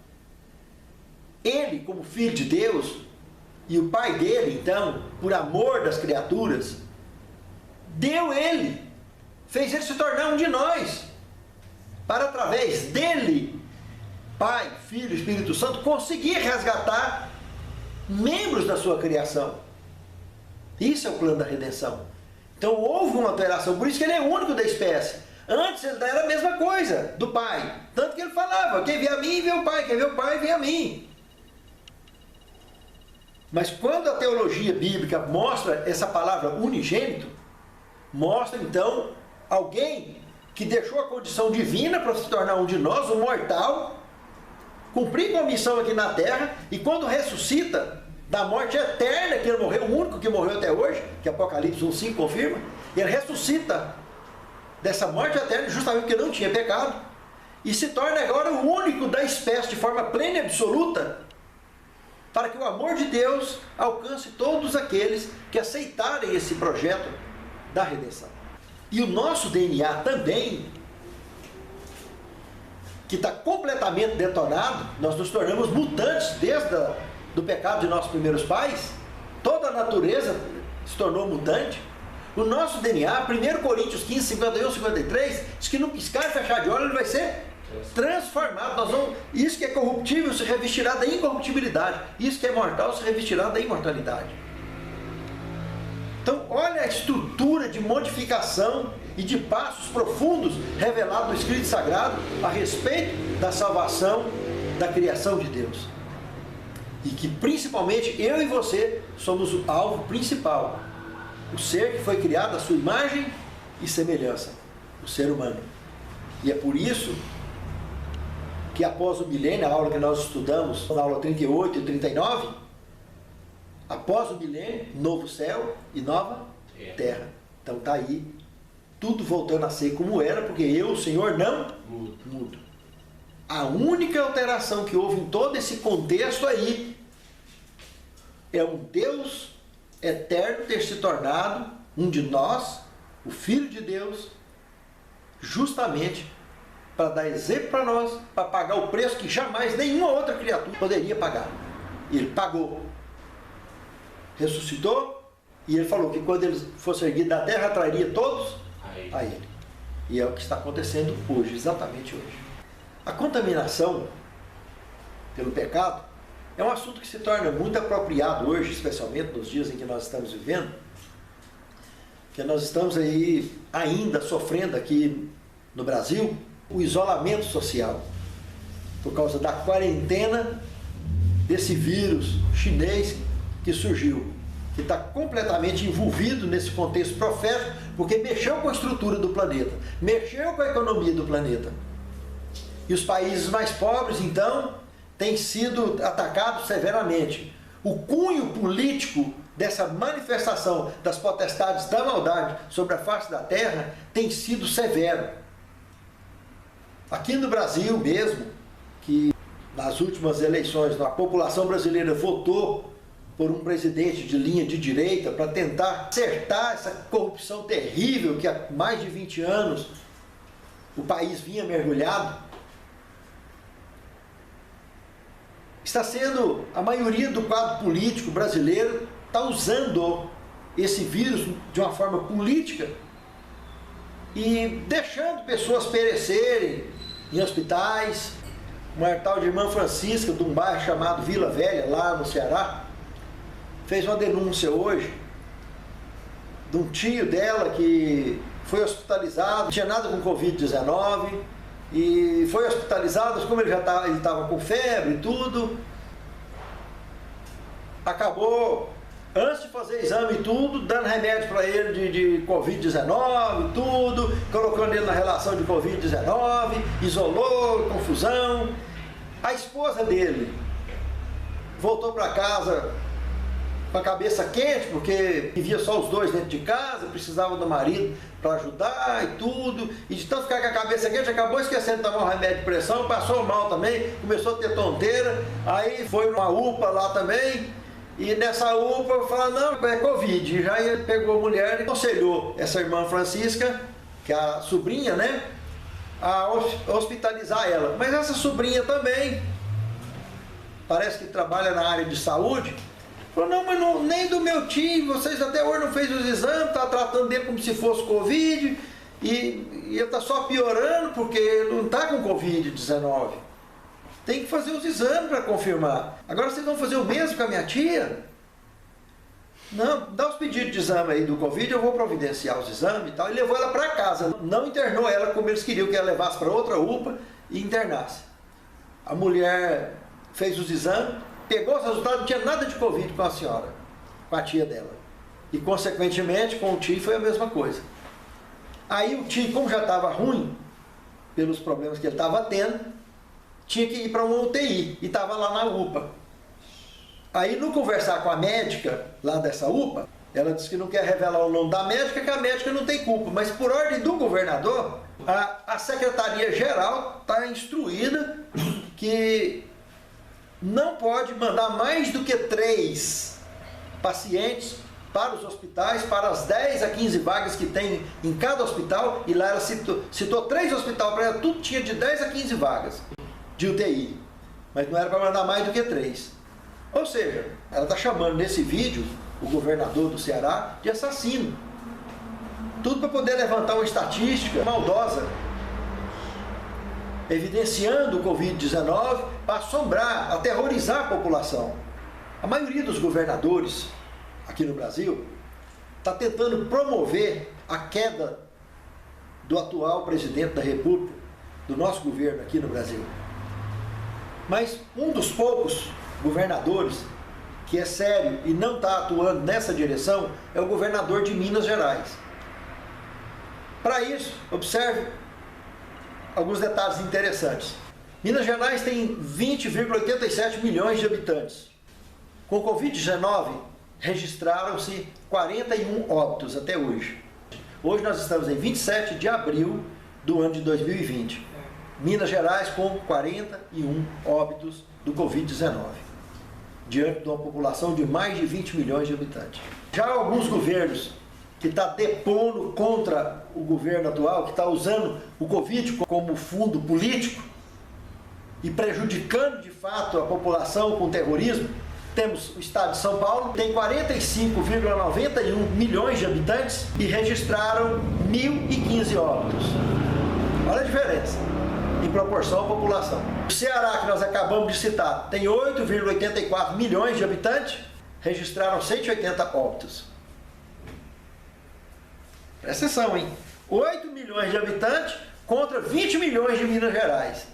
Ele, como Filho de Deus, e o Pai dele, então, por amor das criaturas, deu ele, fez ele se tornar um de nós, para através dele, Pai, Filho, Espírito Santo, conseguir resgatar membros da sua criação. Isso é o plano da redenção. Então houve uma alteração, por isso que ele é o único da espécie. Antes ele era a mesma coisa do Pai. Tanto que ele falava, quem vê a mim, vê o Pai. Quem vê o Pai, vê a mim. Mas quando a teologia bíblica mostra essa palavra unigênito, mostra então alguém que deixou a condição divina para se tornar um de nós, um mortal, cumprir com a missão aqui na terra, e quando ressuscita da morte eterna, que ele morreu, o único que morreu até hoje, que Apocalipse 1:5 confirma, ele ressuscita dessa morte eterna justamente porque não tinha pecado, e se torna agora o único da espécie de forma plena e absoluta, para que o amor de Deus alcance todos aqueles que aceitarem esse projeto da redenção. E o nosso DNA também, que está completamente detonado, nós nos tornamos mutantes desde do pecado de nossos primeiros pais, toda a natureza se tornou mutante. O nosso DNA, 1 Coríntios 15, 51, 53, diz que no piscar e fechar de olho ele vai ser transformado. Isso que é corruptível se revestirá da incorruptibilidade. Isso que é mortal se revestirá da imortalidade. Então, olha a estrutura de modificação e de passos profundos revelados no Escrito Sagrado a respeito da salvação, da criação de Deus. E que principalmente eu e você somos o alvo principal. O ser que foi criado à sua imagem e semelhança, o ser humano. E é por isso que após o milênio, a aula que nós estudamos, na aula 38 e 39, após o milênio, novo céu e nova terra. Então está aí, tudo voltando a ser como era, porque eu, o Senhor, não mudo. A única alteração que houve em todo esse contexto aí é um Deus eterno ter se tornado um de nós, o Filho de Deus, justamente para dar exemplo para nós, para pagar o preço que jamais nenhuma outra criatura poderia pagar. E ele pagou, ressuscitou, e ele falou que quando ele fosse erguido da terra, atrairia todos a ele. E é o que está acontecendo hoje, exatamente hoje. A contaminação pelo pecado é um assunto que se torna muito apropriado hoje, especialmente nos dias em que nós estamos vivendo, que nós estamos aí ainda sofrendo aqui no Brasil o isolamento social, por causa da quarentena desse vírus chinês que surgiu, que está completamente envolvido nesse contexto profético, porque mexeu com a estrutura do planeta, mexeu com a economia do planeta. E os países mais pobres, então, têm sido atacados severamente. O cunho político dessa manifestação das potestades da maldade sobre a face da terra tem sido severo. Aqui no Brasil mesmo, que nas últimas eleições a população brasileira votou por um presidente de linha de direita para tentar acertar essa corrupção terrível que há mais de 20 anos o país vinha mergulhado, está sendo, a maioria do quadro político brasileiro está usando esse vírus de uma forma política e deixando pessoas perecerem em hospitais. Uma tal de irmã Francisca, de um bairro chamado Vila Velha, lá no Ceará, fez uma denúncia hoje de um tio dela que foi hospitalizado, não tinha nada com Covid-19, e foi hospitalizado, mas como ele estava com febre e tudo, acabou, antes de fazer exame e tudo, dando remédio para ele de Covid-19 e tudo, colocando ele na relação de Covid-19, isolou, confusão. A esposa dele voltou para casa com a cabeça quente, porque vivia só os dois dentro de casa, precisava do marido para ajudar e tudo, e de tanto ficar com a cabeça quente, acabou esquecendo de tomar um remédio de pressão, passou mal também, começou a ter tonteira, aí foi numa UPA lá também, e nessa UPA falaram, não, é Covid, já pegou a mulher e aconselhou essa irmã Francisca, que é a sobrinha, né, a hospitalizar ela. Mas essa sobrinha também, parece que trabalha na área de saúde, falou, não, mas não, nem do meu tio, vocês até hoje não fez os exames, está tratando dele como se fosse Covid, e ele está só piorando porque ele não está com Covid-19. Tem que fazer os exames para confirmar. Agora vocês vão fazer o mesmo com a minha tia? Não, dá os pedidos de exame aí do Covid, eu vou providenciar os exames e tal. E levou ela para casa, não internou ela como eles queriam que ela levasse para outra UPA e internasse. A mulher fez os exames, pegou os resultados, não tinha nada de Covid com a senhora, com a tia dela. E, consequentemente, com o tio foi a mesma coisa. Aí o tio, como já estava ruim, pelos problemas que ele estava tendo, tinha que ir para uma UTI, e estava lá na UPA. Aí, no conversar com a médica lá dessa UPA, ela disse que não quer revelar o nome da médica, que a médica não tem culpa. Mas, por ordem do governador, A Secretaria-Geral está instruída que não pode mandar mais do que 3 pacientes para os hospitais, para as 10 a 15 vagas que tem em cada hospital, e lá ela citou 3 hospitais para ela, tudo tinha de 10 a 15 vagas de UTI, mas não era para mandar mais do que 3. Ou seja, ela está chamando nesse vídeo o governador do Ceará de assassino. Tudo para poder levantar uma estatística maldosa, evidenciando o Covid-19 para assombrar, aterrorizar a população. A maioria dos governadores aqui no Brasil está tentando promover a queda do atual presidente da República, do nosso governo aqui no Brasil. Mas um dos poucos governadores que é sério e não está atuando nessa direção é o governador de Minas Gerais. Para isso, observe alguns detalhes interessantes. Minas Gerais tem 20,87 milhões de habitantes. Com o Covid-19, registraram-se 41 óbitos até hoje. Hoje nós estamos em 27 de abril do ano de 2020. Minas Gerais com 41 óbitos do Covid-19, diante de uma população de mais de 20 milhões de habitantes. Já alguns governos que estão depondo contra o governo atual, que está usando o Covid como fundo político e prejudicando de fato a população com terrorismo. Temos o estado de São Paulo, tem 45,91 milhões de habitantes e registraram 1.015 óbitos. Olha a diferença em proporção à população. O Ceará, que nós acabamos de citar, tem 8,84 milhões de habitantes, registraram 180 óbitos. Presta atenção, hein? 8 milhões de habitantes contra 20 milhões de Minas Gerais,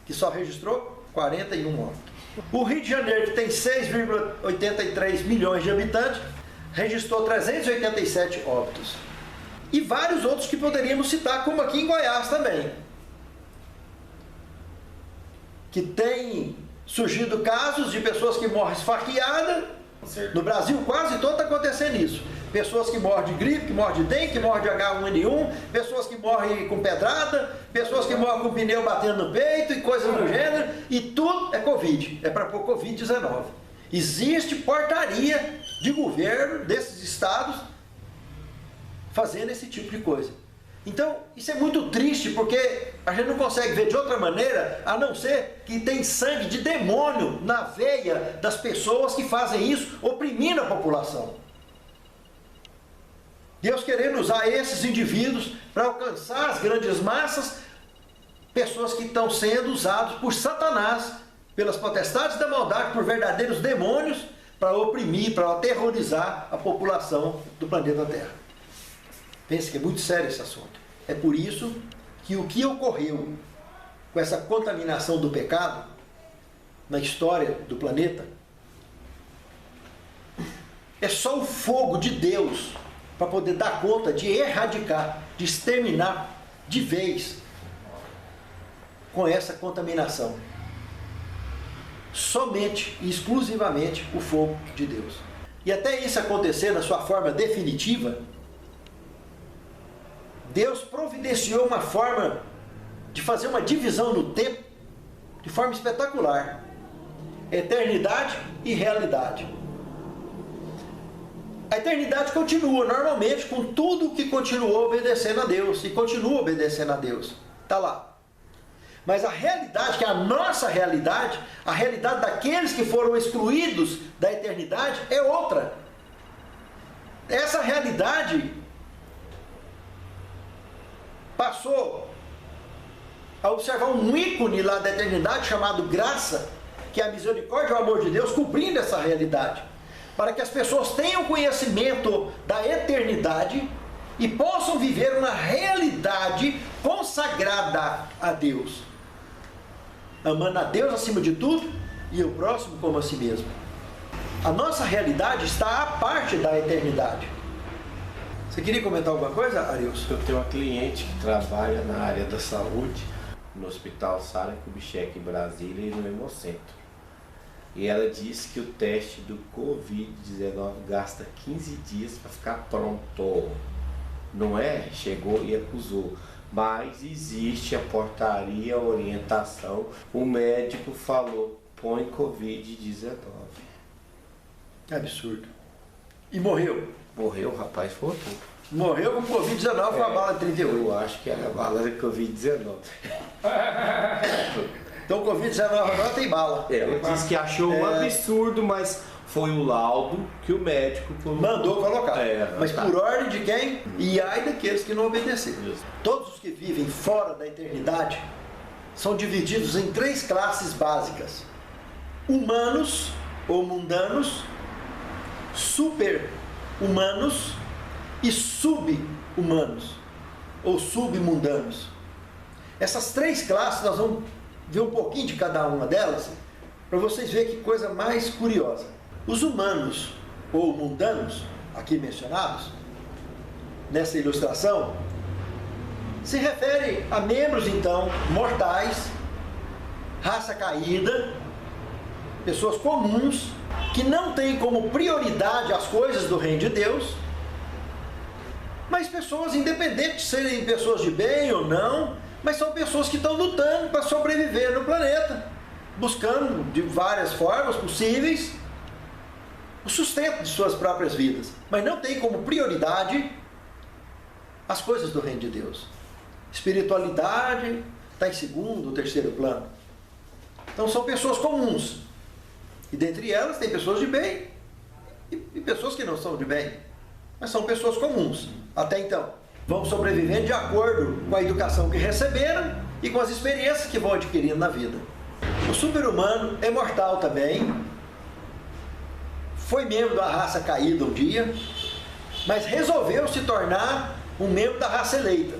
que só registrou 41 óbitos. O Rio de Janeiro, que tem 6,83 milhões de habitantes, registrou 387 óbitos. E vários outros que poderíamos citar, como aqui em Goiás também, que tem surgido casos de pessoas que morrem esfaqueadas. No Brasil quase todo está acontecendo isso. Pessoas que morrem de gripe, que morrem de dengue, que morrem de H1N1, pessoas que morrem com pedrada, pessoas que morrem com pneu batendo no peito e coisas do gênero, e tudo é Covid, é para pôr Covid-19. Existe portaria de governo desses estados fazendo esse tipo de coisa. Então, isso é muito triste, porque a gente não consegue ver de outra maneira, a não ser que tem sangue de demônio na veia das pessoas que fazem isso, oprimindo a população. Deus querendo usar esses indivíduos para alcançar as grandes massas, pessoas que estão sendo usadas por Satanás, pelas potestades da maldade, por verdadeiros demônios, para oprimir, para aterrorizar a população do planeta Terra. Pense que é muito sério esse assunto. É por isso que o que ocorreu com essa contaminação do pecado na história do planeta é só o fogo de Deus para poder dar conta de erradicar, de exterminar de vez com essa contaminação. Somente e exclusivamente o fogo de Deus. E até isso acontecer na sua forma definitiva, Deus providenciou uma forma de fazer uma divisão no tempo de forma espetacular. Eternidade e realidade. A eternidade continua normalmente com tudo que continuou obedecendo a Deus e continua obedecendo a Deus. Está lá. Mas a realidade, que é a nossa realidade, a realidade daqueles que foram excluídos da eternidade é outra. Essa realidade passou a observar um ícone lá da eternidade chamado graça, que é a misericórdia e o amor de Deus cobrindo essa realidade, para que as pessoas tenham conhecimento da eternidade e possam viver uma realidade consagrada a Deus, amando a Deus acima de tudo e o próximo como a si mesmo. A nossa realidade está à parte da eternidade. Você queria comentar alguma coisa, Arilson? Eu tenho uma cliente que trabalha na área da saúde, no Hospital Sara Kubitschek em Brasília e no Hemocentro. E ela disse que o teste do Covid-19 gasta 15 dias para ficar pronto. Não é? Chegou e acusou. mas existe a portaria, a orientação. O médico falou, põe Covid-19. Que absurdo. E morreu. Morreu, o rapaz faltou. Morreu com Covid-19 com a bala de 38. Eu acho que era bala de Covid-19. Então Covid-19 agora tem bala. Ela disse que achou um absurdo, mas foi o laudo que o médico mandou colocar. Mas tá. por ordem de quem? E ai daqueles que não obedeceram. Todos os que vivem fora da eternidade são divididos em 3 classes básicas: humanos ou mundanos, super-humanos e sub-humanos ou submundanos. Essas 3 classes nós vamos ver um pouquinho de cada uma delas para vocês verem que coisa mais curiosa. Os humanos ou mundanos, aqui mencionados, nessa ilustração, se referem a membros, então, mortais, raça caída, pessoas comuns, que não têm como prioridade as coisas do reino de Deus, mas pessoas independentes de serem pessoas de bem ou não, mas são pessoas que estão lutando para sobreviver no planeta, buscando de várias formas possíveis o sustento de suas próprias vidas, mas não tem como prioridade as coisas do reino de Deus. Espiritualidade está em segundo ou terceiro plano. Então são pessoas comuns, e dentre elas tem pessoas de bem e pessoas que não são de bem, mas são pessoas comuns. Até então, vão sobrevivendo de acordo com a educação que receberam e com as experiências que vão adquirindo na vida. O super-humano é mortal também, foi membro da raça caída um dia, mas resolveu se tornar um membro da raça eleita.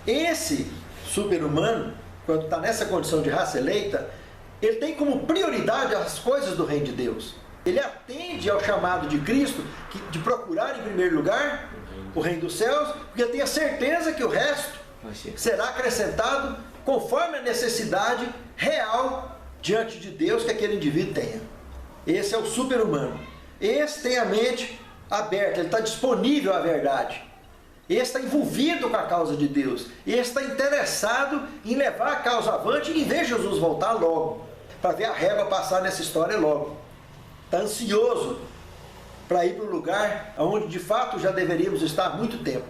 Esse super-humano, quando está nessa condição de raça eleita, ele tem como prioridade as coisas do reino de Deus. Ele atende ao chamado de Cristo de procurar em primeiro lugar o reino dos céus, porque ele tem a certeza que o resto será acrescentado conforme a necessidade real diante de Deus que aquele indivíduo tenha. Esse é o super-humano. Esse tem a mente aberta, ele está disponível à verdade. Esse está envolvido com a causa de Deus. Esse está interessado em levar a causa avante e ver Jesus voltar logo, para ver a régua passar nessa história logo. Está ansioso para ir para o lugar onde de fato já deveríamos estar há muito tempo,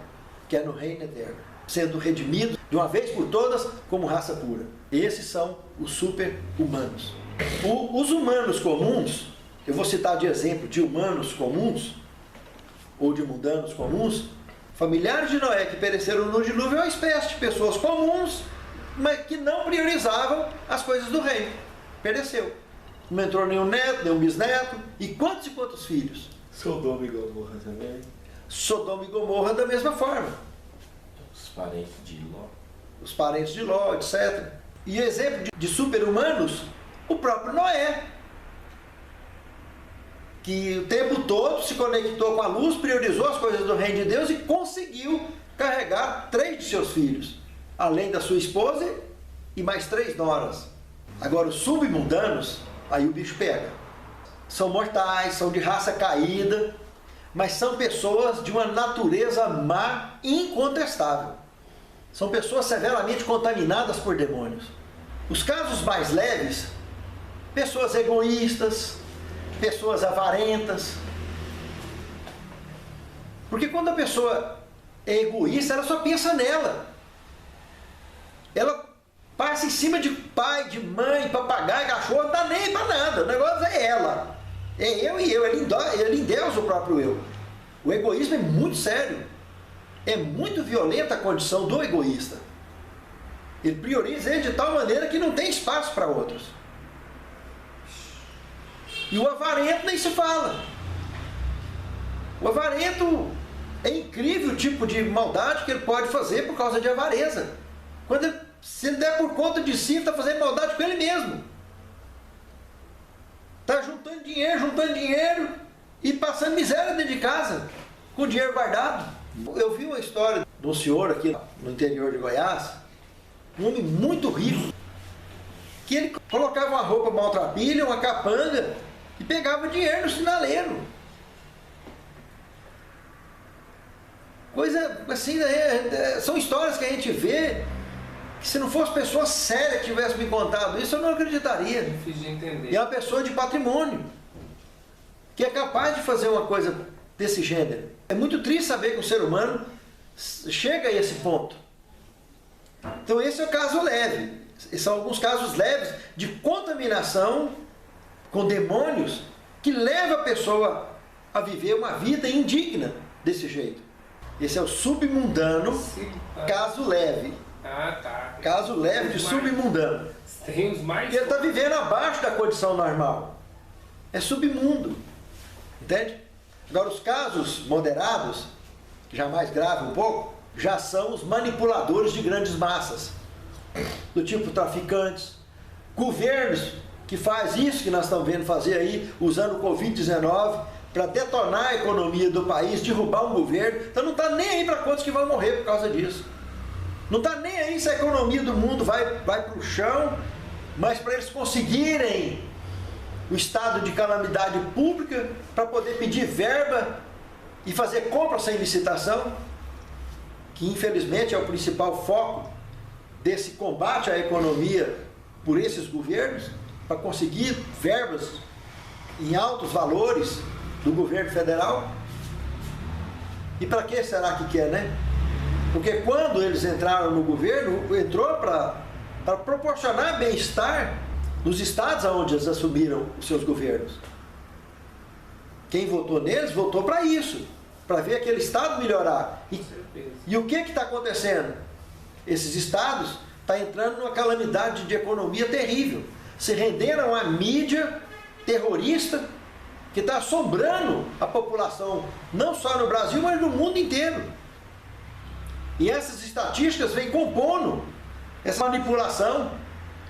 que é no reino eterno, sendo redimidos de uma vez por todas como raça pura. Esses são os super-humanos. Os humanos comuns, eu vou citar de exemplo de humanos comuns, ou de mundanos comuns, familiares de Noé que pereceram no dilúvio é uma espécie de pessoas comuns, mas que não priorizavam as coisas do reino. Pereceu. Não entrou nenhum neto, nenhum bisneto, e quantos filhos? Sodoma e Gomorra também. Sodoma e Gomorra da mesma forma. Os parentes de Ló. Os parentes de Ló, etc. E exemplo de super-humanos, o próprio Noé, que o tempo todo se conectou com a luz, priorizou as coisas do reino de Deus e conseguiu carregar 3 de seus filhos, além da sua esposa e mais 3 noras. Agora os submundanos, aí o bicho pega. São mortais, são de raça caída, mas são pessoas de uma natureza má incontestável. São pessoas severamente contaminadas por demônios. Os casos mais leves, pessoas egoístas, pessoas avarentas. Porque quando a pessoa é egoísta, ela só pensa nela. Ela passa em cima de pai, de mãe, papagaio, cachorro, não dá nem para nada. O negócio é ela. É eu e eu, ele endeusa o próprio eu. O egoísmo é muito sério. É muito violenta a condição do egoísta. Ele prioriza ele de tal maneira que não tem espaço para outros. E o avarento nem se fala. O avarento é incrível o tipo de maldade que ele pode fazer por causa de avareza. Quando se ele der por conta de si, ele está fazendo maldade com ele mesmo. Está juntando dinheiro e passando miséria dentro de casa, com dinheiro guardado. Eu vi uma história de um senhor aqui no interior de Goiás, um homem muito rico, que ele colocava uma roupa maltrapilha, uma capanga, e pegava dinheiro no sinaleiro. Coisa assim, são histórias que a gente vê que se não fosse pessoa séria que tivesse me contado isso, eu não acreditaria. Difícil de entender. E é uma pessoa de patrimônio, que é capaz de fazer uma coisa desse gênero. É muito triste saber que o ser humano chega a esse ponto. Então esse é o caso leve. São alguns casos leves de contaminação com demônios que leva a pessoa a viver uma vida indigna desse jeito. Esse é o submundano, caso leve. Ah, tá. Caso leve de submundano. Tem os mais. Porque ele está vivendo abaixo da condição normal. É submundo. Entende? Agora, os casos moderados, já mais grave um pouco, já são os manipuladores de grandes massas. Do tipo traficantes, governos que faz isso que nós estamos vendo fazer aí, usando o Covid-19 para detonar a economia do país, derrubar um governo. Então não está nem aí para quantos que vão morrer por causa disso. Não está nem aí se a economia do mundo vai para o chão, mas para eles conseguirem o estado de calamidade pública para poder pedir verba e fazer compra sem licitação, que infelizmente é o principal foco desse combate à economia por esses governos, para conseguir verbas em altos valores do governo federal. E para que será que quer, né? Porque quando eles entraram no governo, entrou para proporcionar bem-estar nos estados onde eles assumiram os seus governos. Quem votou neles, votou para isso, para ver aquele estado melhorar. E o que está acontecendo? Esses estados estão entrando numa calamidade de economia terrível. Se renderam à mídia terrorista que está assombrando a população, não só no Brasil, mas no mundo inteiro. E essas estatísticas vêm compondo essa manipulação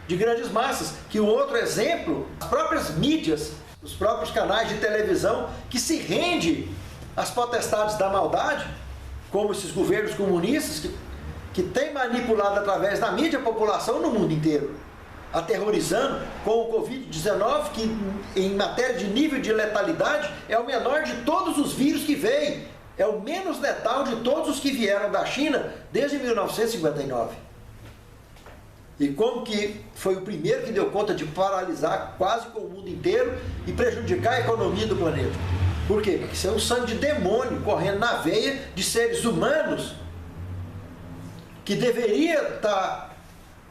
de grandes massas. Que o outro exemplo, as próprias mídias, os próprios canais de televisão que se rendem às potestades da maldade, como esses governos comunistas que têm manipulado através da mídia a população no mundo inteiro, aterrorizando com o Covid-19, que em matéria de nível de letalidade é o menor de todos os vírus que veio, é o menos letal de todos os que vieram da China desde 1959. E como que foi o primeiro que deu conta de paralisar quase com o mundo inteiro e prejudicar a economia do planeta. Por quê? Porque isso é um sangue de demônio correndo na veia de seres humanos que deveria estar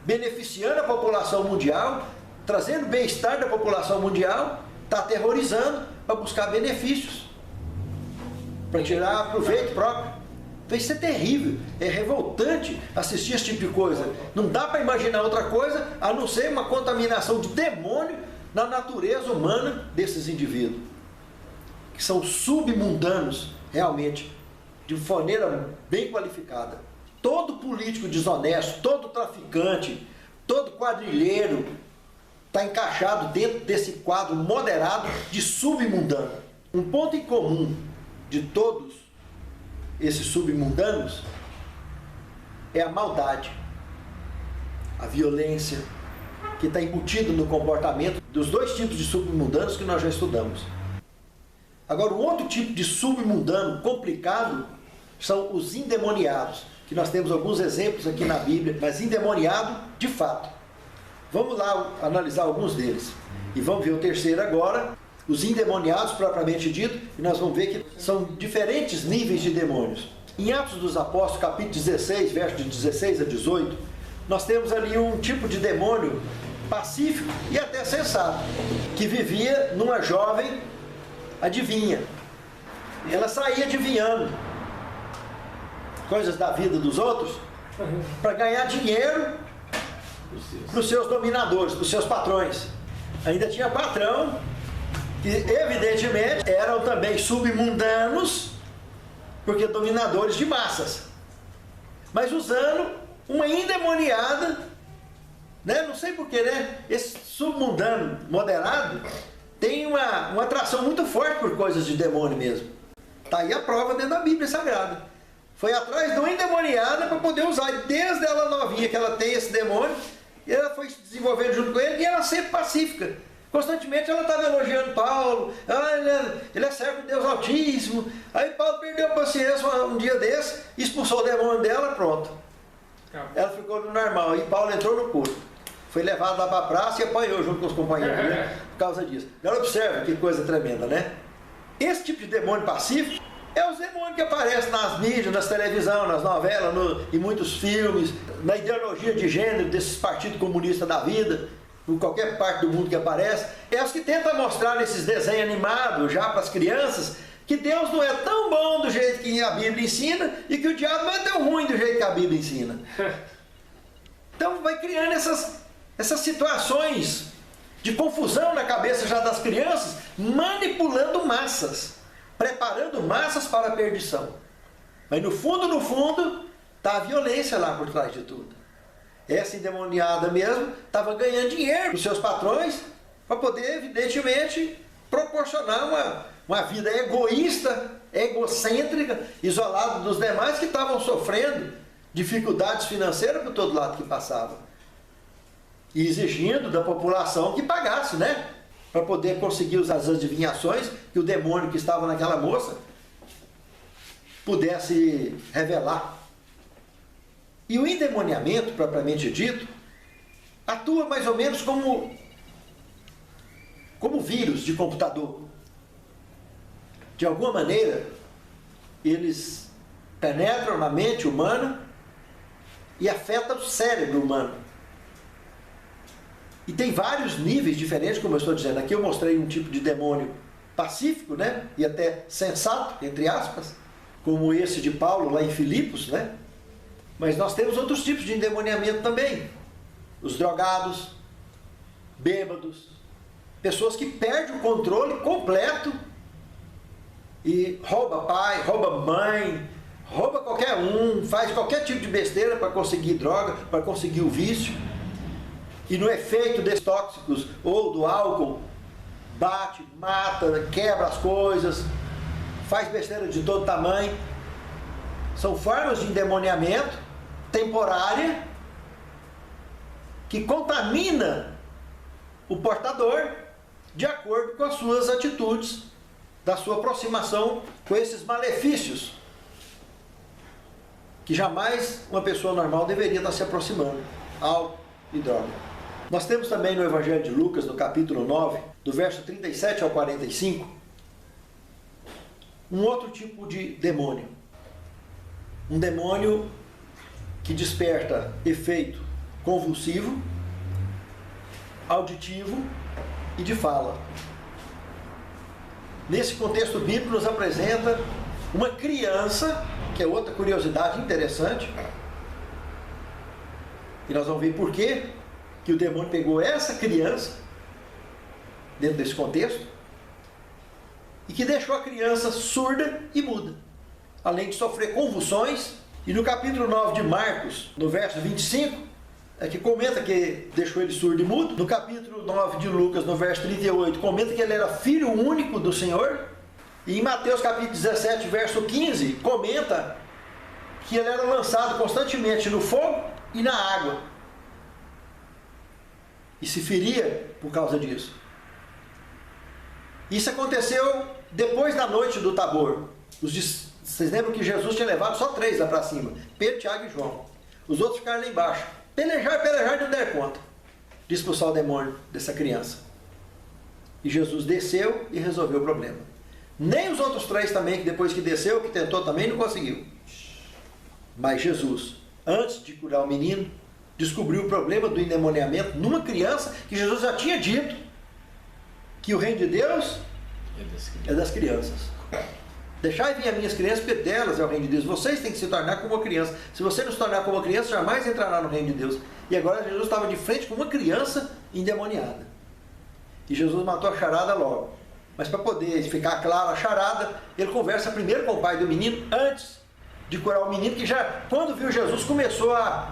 beneficiando a população mundial, trazendo bem-estar da população mundial, está aterrorizando para buscar benefícios, para tirar proveito próprio. Então isso é terrível, é revoltante assistir esse tipo de coisa. Não dá para imaginar outra coisa a não ser uma contaminação de demônio na natureza humana desses indivíduos, que são submundanos, realmente, de maneira bem qualificada. Todo político desonesto, todo traficante, todo quadrilheiro está encaixado dentro desse quadro moderado de submundano. Um ponto em comum de todos esses submundanos é a maldade, a violência, que está embutido no comportamento dos dois tipos de submundanos que nós já estudamos. Agora, um outro tipo de submundano complicado são os endemoniados, que nós temos alguns exemplos aqui na Bíblia, mas endemoniado de fato. Vamos lá analisar alguns deles. E vamos ver o terceiro agora, os endemoniados propriamente dito, e nós vamos ver que são diferentes níveis de demônios. Em Atos dos Apóstolos, capítulo 16, versos de 16 a 18, nós temos ali um tipo de demônio pacífico e até sensato, que vivia numa jovem adivinha. Ela saía adivinhando coisas da vida dos outros para ganhar dinheiro para os seus dominadores, para os seus patrões. Ainda tinha patrão que evidentemente eram também submundanos, porque dominadores de massas, mas usando uma endemoniada, né? Não sei porquê, né? Esse submundano moderado tem uma atração muito forte por coisas de demônio mesmo. Está aí a prova dentro da Bíblia Sagrada. Foi atrás de uma endemoniada para poder usar. E desde ela novinha que ela tem esse demônio, e ela foi se desenvolvendo junto com ele, e ela sempre pacífica. Constantemente ela estava elogiando Paulo, ele é servo de Deus Altíssimo. Aí Paulo perdeu a paciência um dia desse, expulsou o demônio dela, pronto. Ela ficou no normal, e Paulo entrou no culto. Foi levado lá para a praça e apanhou junto com os companheiros, né? Por causa disso. Agora observa que coisa tremenda, né? Esse tipo de demônio pacífico é os demônios que aparecem nas mídias, nas televisões, nas novelas, em muitos filmes, na ideologia de gênero desses partidos comunistas da vida, em qualquer parte do mundo que aparece. É os que tentam mostrar nesses desenhos animados já para as crianças que Deus não é tão bom do jeito que a Bíblia ensina e que o diabo não é tão ruim do jeito que a Bíblia ensina. Então vai criando essas situações de confusão na cabeça já das crianças, manipulando massas, preparando massas para a perdição. Mas no fundo, está a violência lá por trás de tudo. Essa endemoniada mesmo estava ganhando dinheiro dos seus patrões para poder, evidentemente, proporcionar uma vida egoísta, egocêntrica, isolada dos demais que estavam sofrendo dificuldades financeiras por todo lado que passava. E exigindo da população que pagasse, né? Para poder conseguir as adivinhações que o demônio que estava naquela moça pudesse revelar. E o endemoniamento, propriamente dito, atua mais ou menos como vírus de computador. De alguma maneira, eles penetram na mente humana e afetam o cérebro humano. E tem vários níveis diferentes, como eu estou dizendo. Aqui eu mostrei um tipo de demônio pacífico, né? E até sensato, entre aspas, como esse de Paulo lá em Filipos, né? Mas nós temos outros tipos de endemoniamento também. Os drogados, bêbados, pessoas que perdem o controle completo e rouba pai, rouba mãe, rouba qualquer um, faz qualquer tipo de besteira para conseguir droga, para conseguir o vício. E no efeito desses tóxicos ou do álcool, bate, mata, quebra as coisas, faz besteira de todo tamanho. São formas de endemoniamento temporária que contamina o portador de acordo com as suas atitudes, da sua aproximação com esses malefícios que jamais uma pessoa normal deveria estar se aproximando, álcool e droga. Nós temos também no Evangelho de Lucas, no capítulo 9, do verso 37 ao 45, um outro tipo de demônio. Um demônio que desperta efeito convulsivo, auditivo e de fala. Nesse contexto bíblico nos apresenta uma criança, que é outra curiosidade interessante, e nós vamos ver por quê que o demônio pegou essa criança dentro desse contexto e que deixou a criança surda e muda, além de sofrer convulsões. E no capítulo 9 de Marcos, no verso 25, é que comenta que deixou ele surdo e mudo. No capítulo 9 de Lucas, no verso 38, comenta que ele era filho único do Senhor. E em Mateus capítulo 17, verso 15, comenta que ele era lançado constantemente no fogo e na água. E se feria por causa disso. Isso aconteceu depois da noite do Tabor. Vocês lembram que Jesus tinha levado só 3 lá para cima: Pedro, Tiago e João. Os outros ficaram lá embaixo. Pelejar e não deram conta de expulsar o demônio dessa criança. E Jesus desceu e resolveu o problema. Nem os outros 3 também, que depois que desceu, que tentou também, não conseguiu. Mas Jesus, antes de curar o menino, descobriu o problema do endemoniamento numa criança, que Jesus já tinha dito que o reino de Deus é das crianças. Deixai vir as minhas crianças, porque delas é o reino de Deus. Vocês têm que se tornar como uma criança. Se você não se tornar como uma criança, jamais entrará no reino de Deus. E agora Jesus estava de frente com uma criança endemoniada. E Jesus matou a charada logo. Mas para poder ficar clara a charada, ele conversa primeiro com o pai do menino, antes de curar o menino, que já, quando viu Jesus, começou a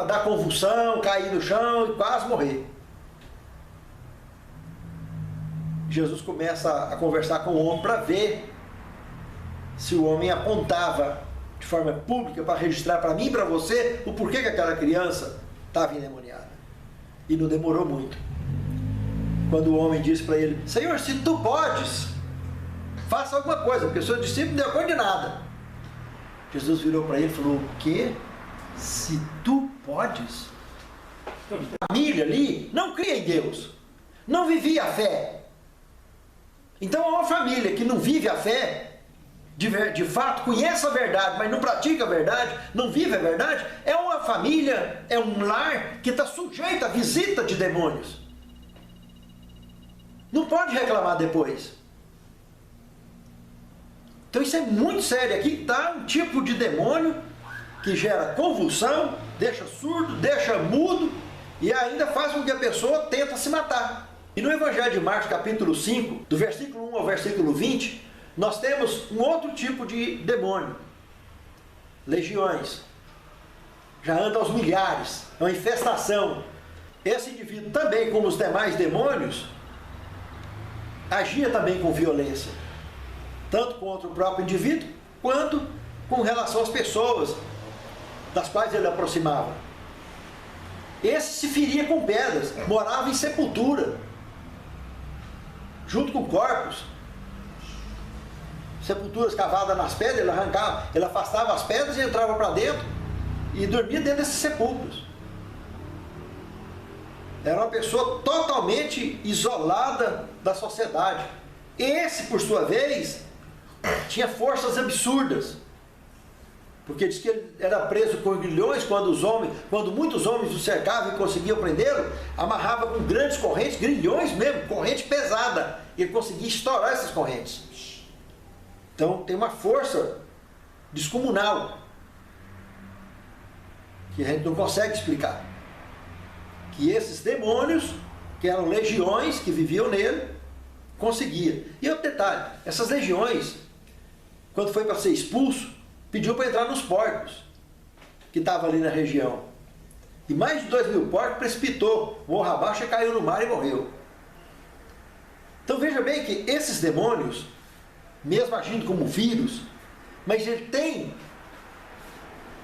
dar convulsão, cair no chão e quase morrer. Jesus começa a conversar com o homem para ver se o homem apontava de forma pública para registrar para mim e para você o porquê que aquela criança estava endemoniada. E não demorou muito. quando o homem disse para ele: Senhor, se tu podes, faça alguma coisa, porque o seu discípulo não deu conta de nada. Jesus virou para ele e falou: o quê? Se tu podes? A família ali não cria em Deus, não vivia a fé. Então uma família que não vive a fé, de fato conhece a verdade, mas não pratica a verdade, não vive a verdade, é uma família, é um lar que está sujeito à visita de demônios. Não pode reclamar depois. Então isso é muito sério. Aqui está um tipo de demônio que gera convulsão, deixa surdo, deixa mudo e ainda faz com que a pessoa tenta se matar. E no Evangelho de Marcos, capítulo 5, do versículo 1 ao versículo 20, nós temos um outro tipo de demônio. Legiões. Já anda aos milhares, é uma infestação. Esse indivíduo também, como os demais demônios, agia também com violência, tanto contra o próprio indivíduo, quanto com relação às pessoas das quais ele aproximava. Esse se feria com pedras, morava em sepultura, junto com corpos, sepulturas cavadas nas pedras, ele arrancava, ele afastava as pedras e entrava para dentro, e dormia dentro desses sepulcros. Era uma pessoa totalmente isolada da sociedade. Esse, por sua vez, tinha forças absurdas, porque diz que ele era preso com grilhões quando muitos homens o cercavam e conseguiam prendê-lo, amarrava com grandes correntes, grilhões mesmo, corrente pesada, e ele conseguia estourar essas correntes. Então tem uma força descomunal que a gente não consegue explicar, que esses demônios, que eram legiões que viviam nele, conseguia. E outro detalhe, essas legiões, quando foi para ser expulso, pediu para entrar nos porcos que estavam ali na região. E mais de 2.000 porcos precipitou, morra abaixo e caiu no mar e morreu. Então veja bem que esses demônios, mesmo agindo como vírus, mas ele tem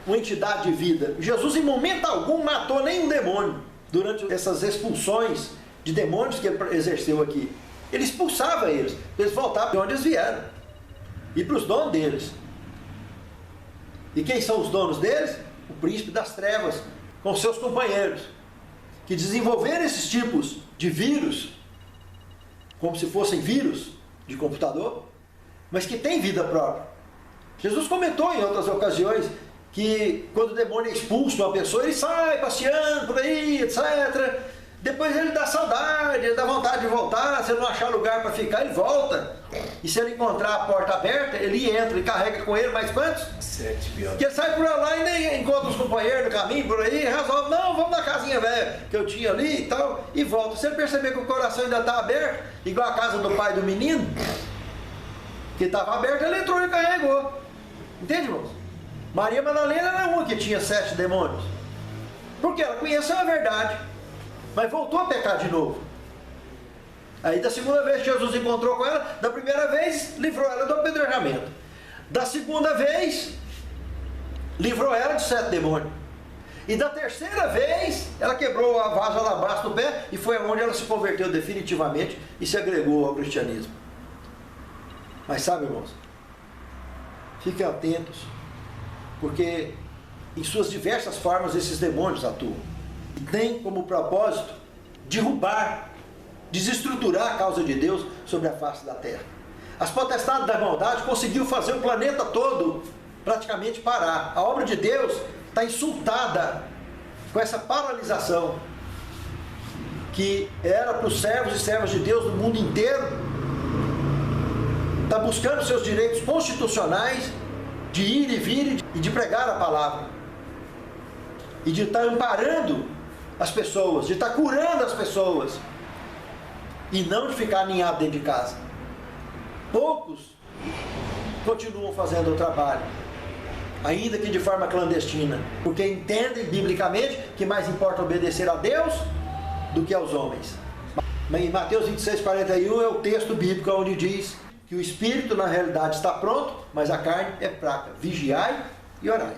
uma entidade de vida. Jesus em momento algum matou nenhum demônio durante essas expulsões de demônios que ele exerceu aqui. Ele expulsava eles, eles voltavam de onde eles vieram, e para os donos deles. E quem são os donos deles? O príncipe das trevas, com seus companheiros, que desenvolveram esses tipos de vírus, como se fossem vírus de computador, mas que têm vida própria. Jesus comentou em outras ocasiões que quando o demônio é expulso de uma pessoa, ele sai passeando por aí, etc. Depois ele dá saudade, ele dá vontade de voltar. Se ele não achar lugar para ficar, ele volta. E se ele encontrar a porta aberta, ele entra e carrega com ele mais quantos? 7 pior. Que ele sai por lá e nem encontra os companheiros no caminho por aí, resolve: não, vamos na casinha velha que eu tinha ali e tal, e volta. Se ele perceber que o coração ainda está aberto, igual a casa do pai do menino, que estava aberto, ele entrou e carregou. Entende, irmãos? Maria Madalena era uma que tinha 7 demônios, porque ela conheceu a verdade, mas voltou a pecar de novo. Aí da segunda vez que Jesus encontrou com ela, da primeira vez livrou ela do apedrejamento, da segunda vez livrou ela de 7 demônios, e da terceira vez ela quebrou a vaso alabastro do pé, e foi onde ela se converteu definitivamente e se agregou ao cristianismo. Mas sabe, irmãos, fiquem atentos, porque em suas diversas formas esses demônios atuam. E tem como propósito derrubar, desestruturar a causa de Deus sobre a face da terra. As potestades da maldade conseguiu fazer o planeta todo praticamente parar. A obra de Deus está insultada com essa paralisação, que era para os servos e servas de Deus do mundo inteiro. Está buscando seus direitos constitucionais de ir e vir e de pregar a palavra, e de estar amparando as pessoas, de estar curando as pessoas, e não de ficar aninhado dentro de casa. Poucos continuam fazendo o trabalho, ainda que de forma clandestina, porque entendem biblicamente que mais importa obedecer a Deus do que aos homens. Em Mateus 26:41 é o texto bíblico onde diz que o espírito na realidade está pronto, mas a carne é fraca. Vigiai e orai.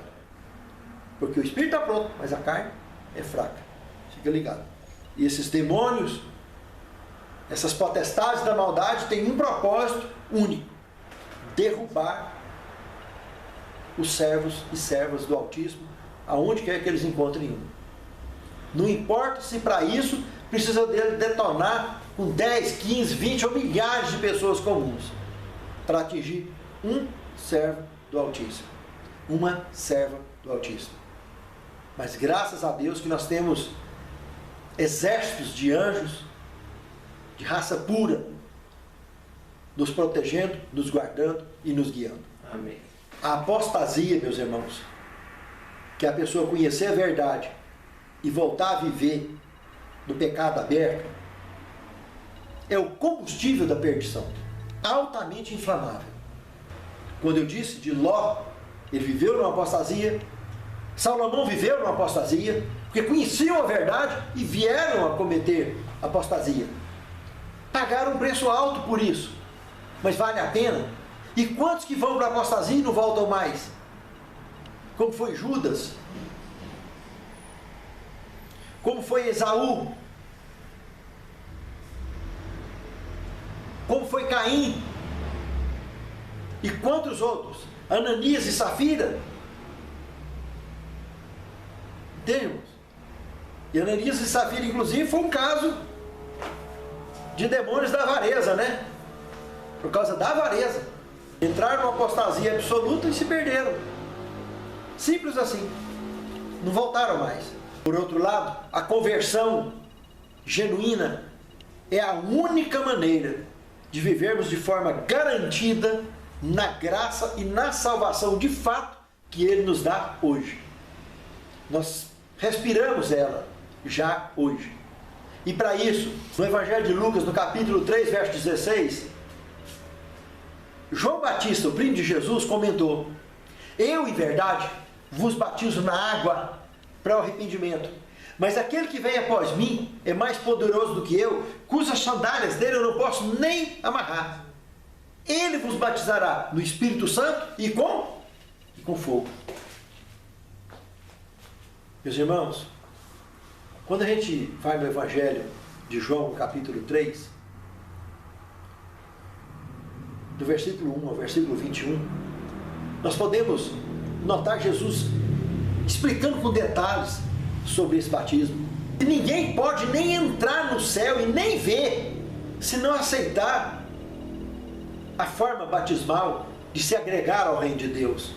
Porque o espírito está pronto, mas a carne é fraca. Fica ligado. E esses demônios Essas potestades da maldade têm um propósito único: derrubar os servos e servas do Altíssimo, aonde quer que eles encontrem um. Não importa se para isso precisa dele detonar com 10, 15, 20 ou milhares de pessoas comuns para atingir um servo do Altíssimo, uma serva do Altíssimo. Mas graças a Deus que nós temos exércitos de anjos de raça pura nos protegendo, nos guardando e nos guiando. Amém. A apostasia, meus irmãos, que a pessoa conhecer a verdade e voltar a viver no pecado aberto, é o combustível da perdição, altamente inflamável. Quando eu disse de Ló, ele viveu numa apostasia, Salomão viveu numa apostasia, porque conheciam a verdade e vieram a cometer apostasia. Pagaram um preço alto por isso, mas vale a pena. E quantos que vão para a apostasia e não voltam mais? Como foi Judas? Como foi Esaú? Como foi Caim? E quantos outros? Ananias e Safira? Entendemos? E Ananias e Safira, inclusive, foi um caso de demônios da avareza, né? Por causa da avareza. Entraram numa apostasia absoluta e se perderam. Simples assim. Não voltaram mais. Por outro lado, a conversão genuína é a única maneira de vivermos de forma garantida na graça e na salvação de fato que Ele nos dá hoje. Nós respiramos ela já hoje. E para isso, no Evangelho de Lucas, no capítulo 3, verso 16, João Batista, o primo de Jesus, comentou: eu, em verdade, vos batizo na água para o arrependimento, mas aquele que vem após mim é mais poderoso do que eu, cujas sandálias dele eu não posso nem amarrar. Ele vos batizará no Espírito Santo e com fogo. Meus irmãos, quando a gente vai no Evangelho de João, capítulo 3, do versículo 1 ao versículo 21, nós podemos notar Jesus explicando com detalhes sobre esse batismo. E ninguém pode nem entrar no céu e nem ver, se não aceitar a forma batismal de se agregar ao reino de Deus.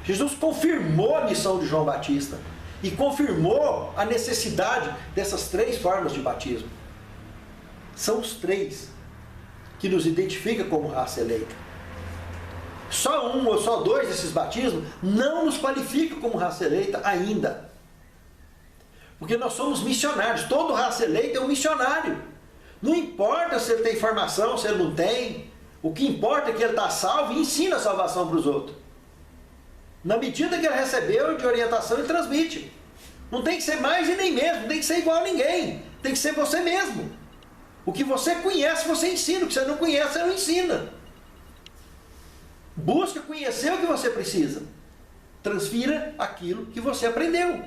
Jesus confirmou a missão de João Batista e confirmou a necessidade dessas três formas de batismo. São os três que nos identificam como raça eleita. Só um ou só dois desses batismos não nos qualificam como raça eleita ainda. Porque nós somos missionários. Todo raça eleita é um missionário. Não importa se ele tem formação, se ele não tem. O que importa é que ele está salvo e ensina a salvação para os outros. Na medida que ele recebeu de orientação, ele transmite. Não tem que ser mais e nem menos, não tem que ser igual a ninguém. Tem que ser você mesmo. O que você conhece, você ensina. O que você não conhece, você não ensina. Busca conhecer o que você precisa. Transfira aquilo que você aprendeu.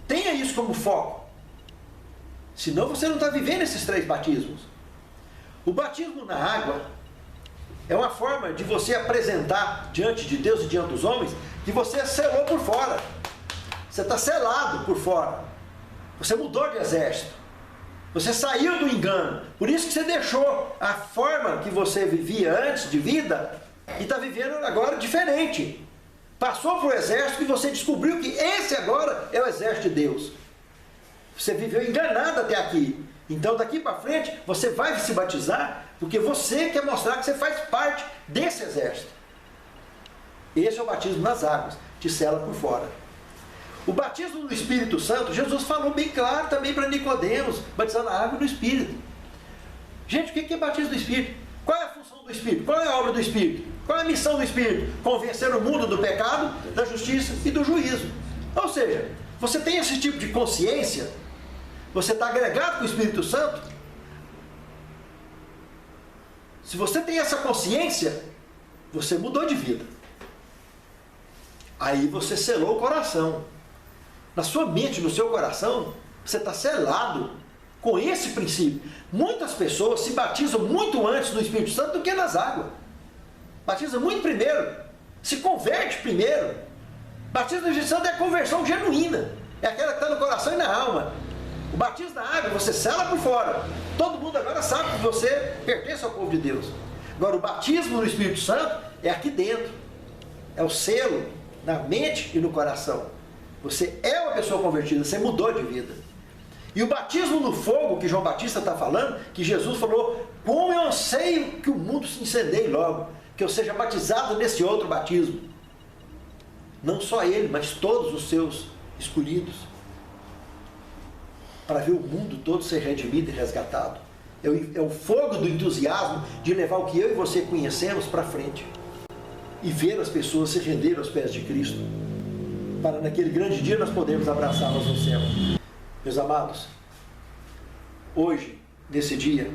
Tenha isso como foco. Senão você não está vivendo esses três batismos. O batismo na água é uma forma de você apresentar diante de Deus e diante dos homens que você selou por fora. Você está selado por fora. Você mudou de exército. Você saiu do engano. Por isso que você deixou a forma que você vivia antes de vida e está vivendo agora diferente. Passou para o exército e você descobriu que esse agora é o exército de Deus. Você viveu enganado até aqui. Então daqui para frente você vai se batizar porque você quer mostrar que você faz parte desse exército. Esse é o batismo nas águas, te sela por fora. O batismo no Espírito Santo, Jesus falou bem claro também para Nicodemos, batizar na água e no Espírito. Gente, o que é batismo do Espírito? Qual é a função do Espírito? Qual é a obra do Espírito? Qual é a missão do Espírito? Convencer o mundo do pecado, da justiça e do juízo. Ou seja, você tem esse tipo de consciência, você está agregado com o Espírito Santo. Se você tem essa consciência, você mudou de vida. Aí você selou o coração. Na sua mente, no seu coração, você está selado com esse princípio. Muitas pessoas se batizam muito antes do Espírito Santo do que nas águas. Batiza muito primeiro, se converte primeiro. Batismo do Espírito Santo é a conversão genuína, é aquela que está no coração e na alma. O batismo na água, você sela por fora. Todo mundo agora sabe que você pertence ao povo de Deus. Agora, o batismo no Espírito Santo é aqui dentro. É o selo na mente e no coração. Você é uma pessoa convertida, você mudou de vida. E o batismo no fogo, que João Batista está falando, que Jesus falou, como eu anseio que o mundo se incendeie logo, que eu seja batizado nesse outro batismo. Não só ele, mas todos os seus escolhidos. Para ver o mundo todo ser redimido e resgatado. É o fogo do entusiasmo de levar o que eu e você conhecemos para frente. E ver as pessoas se render aos pés de Cristo. Para naquele grande dia nós podermos abraçá-las no céu. Meus amados, hoje, nesse dia,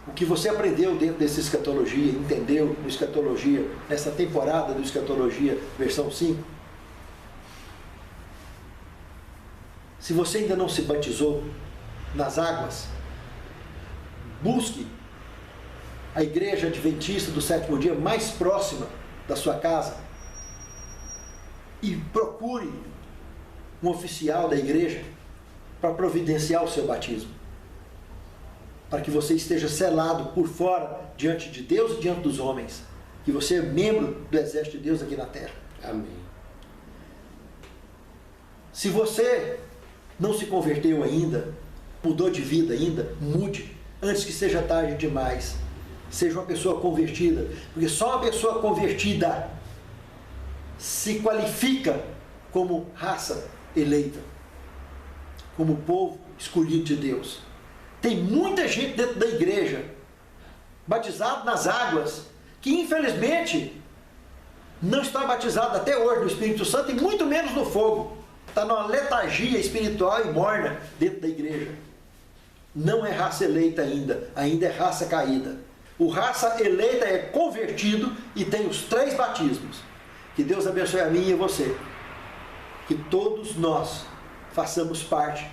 o que você aprendeu dentro dessa escatologia, entendeu no escatologia, nessa temporada do escatologia, versão 5, se você ainda não se batizou nas águas, busque a igreja adventista do sétimo dia mais próxima da sua casa e procure um oficial da igreja para providenciar o seu batismo, para que você esteja selado por fora diante de Deus e diante dos homens, que você é membro do exército de Deus aqui na terra. Amém. Se você não se converteu ainda, mudou de vida ainda, mude, antes que seja tarde demais. Seja uma pessoa convertida, porque só uma pessoa convertida se qualifica como raça eleita, como povo escolhido de Deus. Tem muita gente dentro da igreja, batizado nas águas, que infelizmente não está batizado até hoje no Espírito Santo e muito menos no fogo. Está numa letargia espiritual e morna dentro da igreja. Não é raça eleita ainda, ainda é raça caída. O raça eleita é convertido e tem os 3 batismos. Que Deus abençoe a mim e a você. Que todos nós façamos parte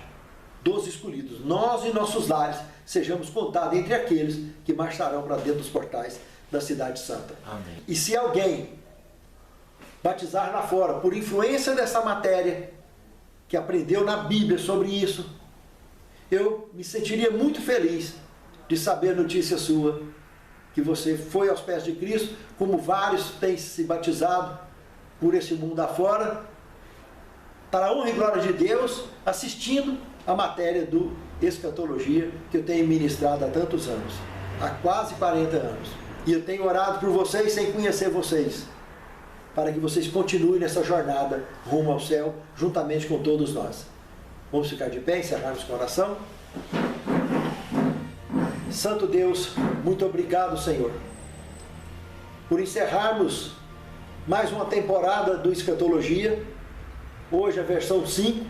dos escolhidos. Nós e nossos lares sejamos contados entre aqueles que marcharão para dentro dos portais da cidade santa. Amém. E se alguém batizar lá fora por influência dessa matéria, que aprendeu na Bíblia sobre isso, eu me sentiria muito feliz de saber a notícia sua, que você foi aos pés de Cristo, como vários têm se batizado por esse mundo afora, para a honra e glória de Deus, assistindo a matéria do escatologia que eu tenho ministrado há tantos anos, há quase 40 anos. E eu tenho orado por vocês sem conhecer vocês, para que vocês continuem nessa jornada rumo ao céu, juntamente com todos nós. Vamos ficar de pé, encerrarmos com oração. Santo Deus, muito obrigado, Senhor, por encerrarmos mais uma temporada do Escatologia, hoje a versão 5,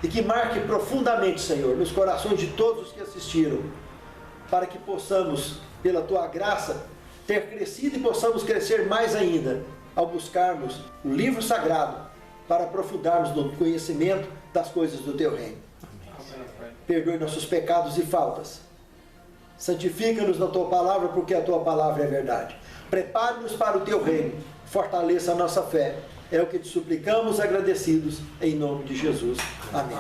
e que marque profundamente, Senhor, nos corações de todos os que assistiram, para que possamos, pela Tua graça, ter crescido e possamos crescer mais ainda, ao buscarmos o livro sagrado, para aprofundarmos no conhecimento das coisas do Teu reino. Perdoe nossos pecados e faltas. Santifica-nos na Tua palavra, porque a Tua palavra é verdade. Prepare-nos para o Teu reino. Fortaleça a nossa fé. É o que te suplicamos, agradecidos, em nome de Jesus. Amém.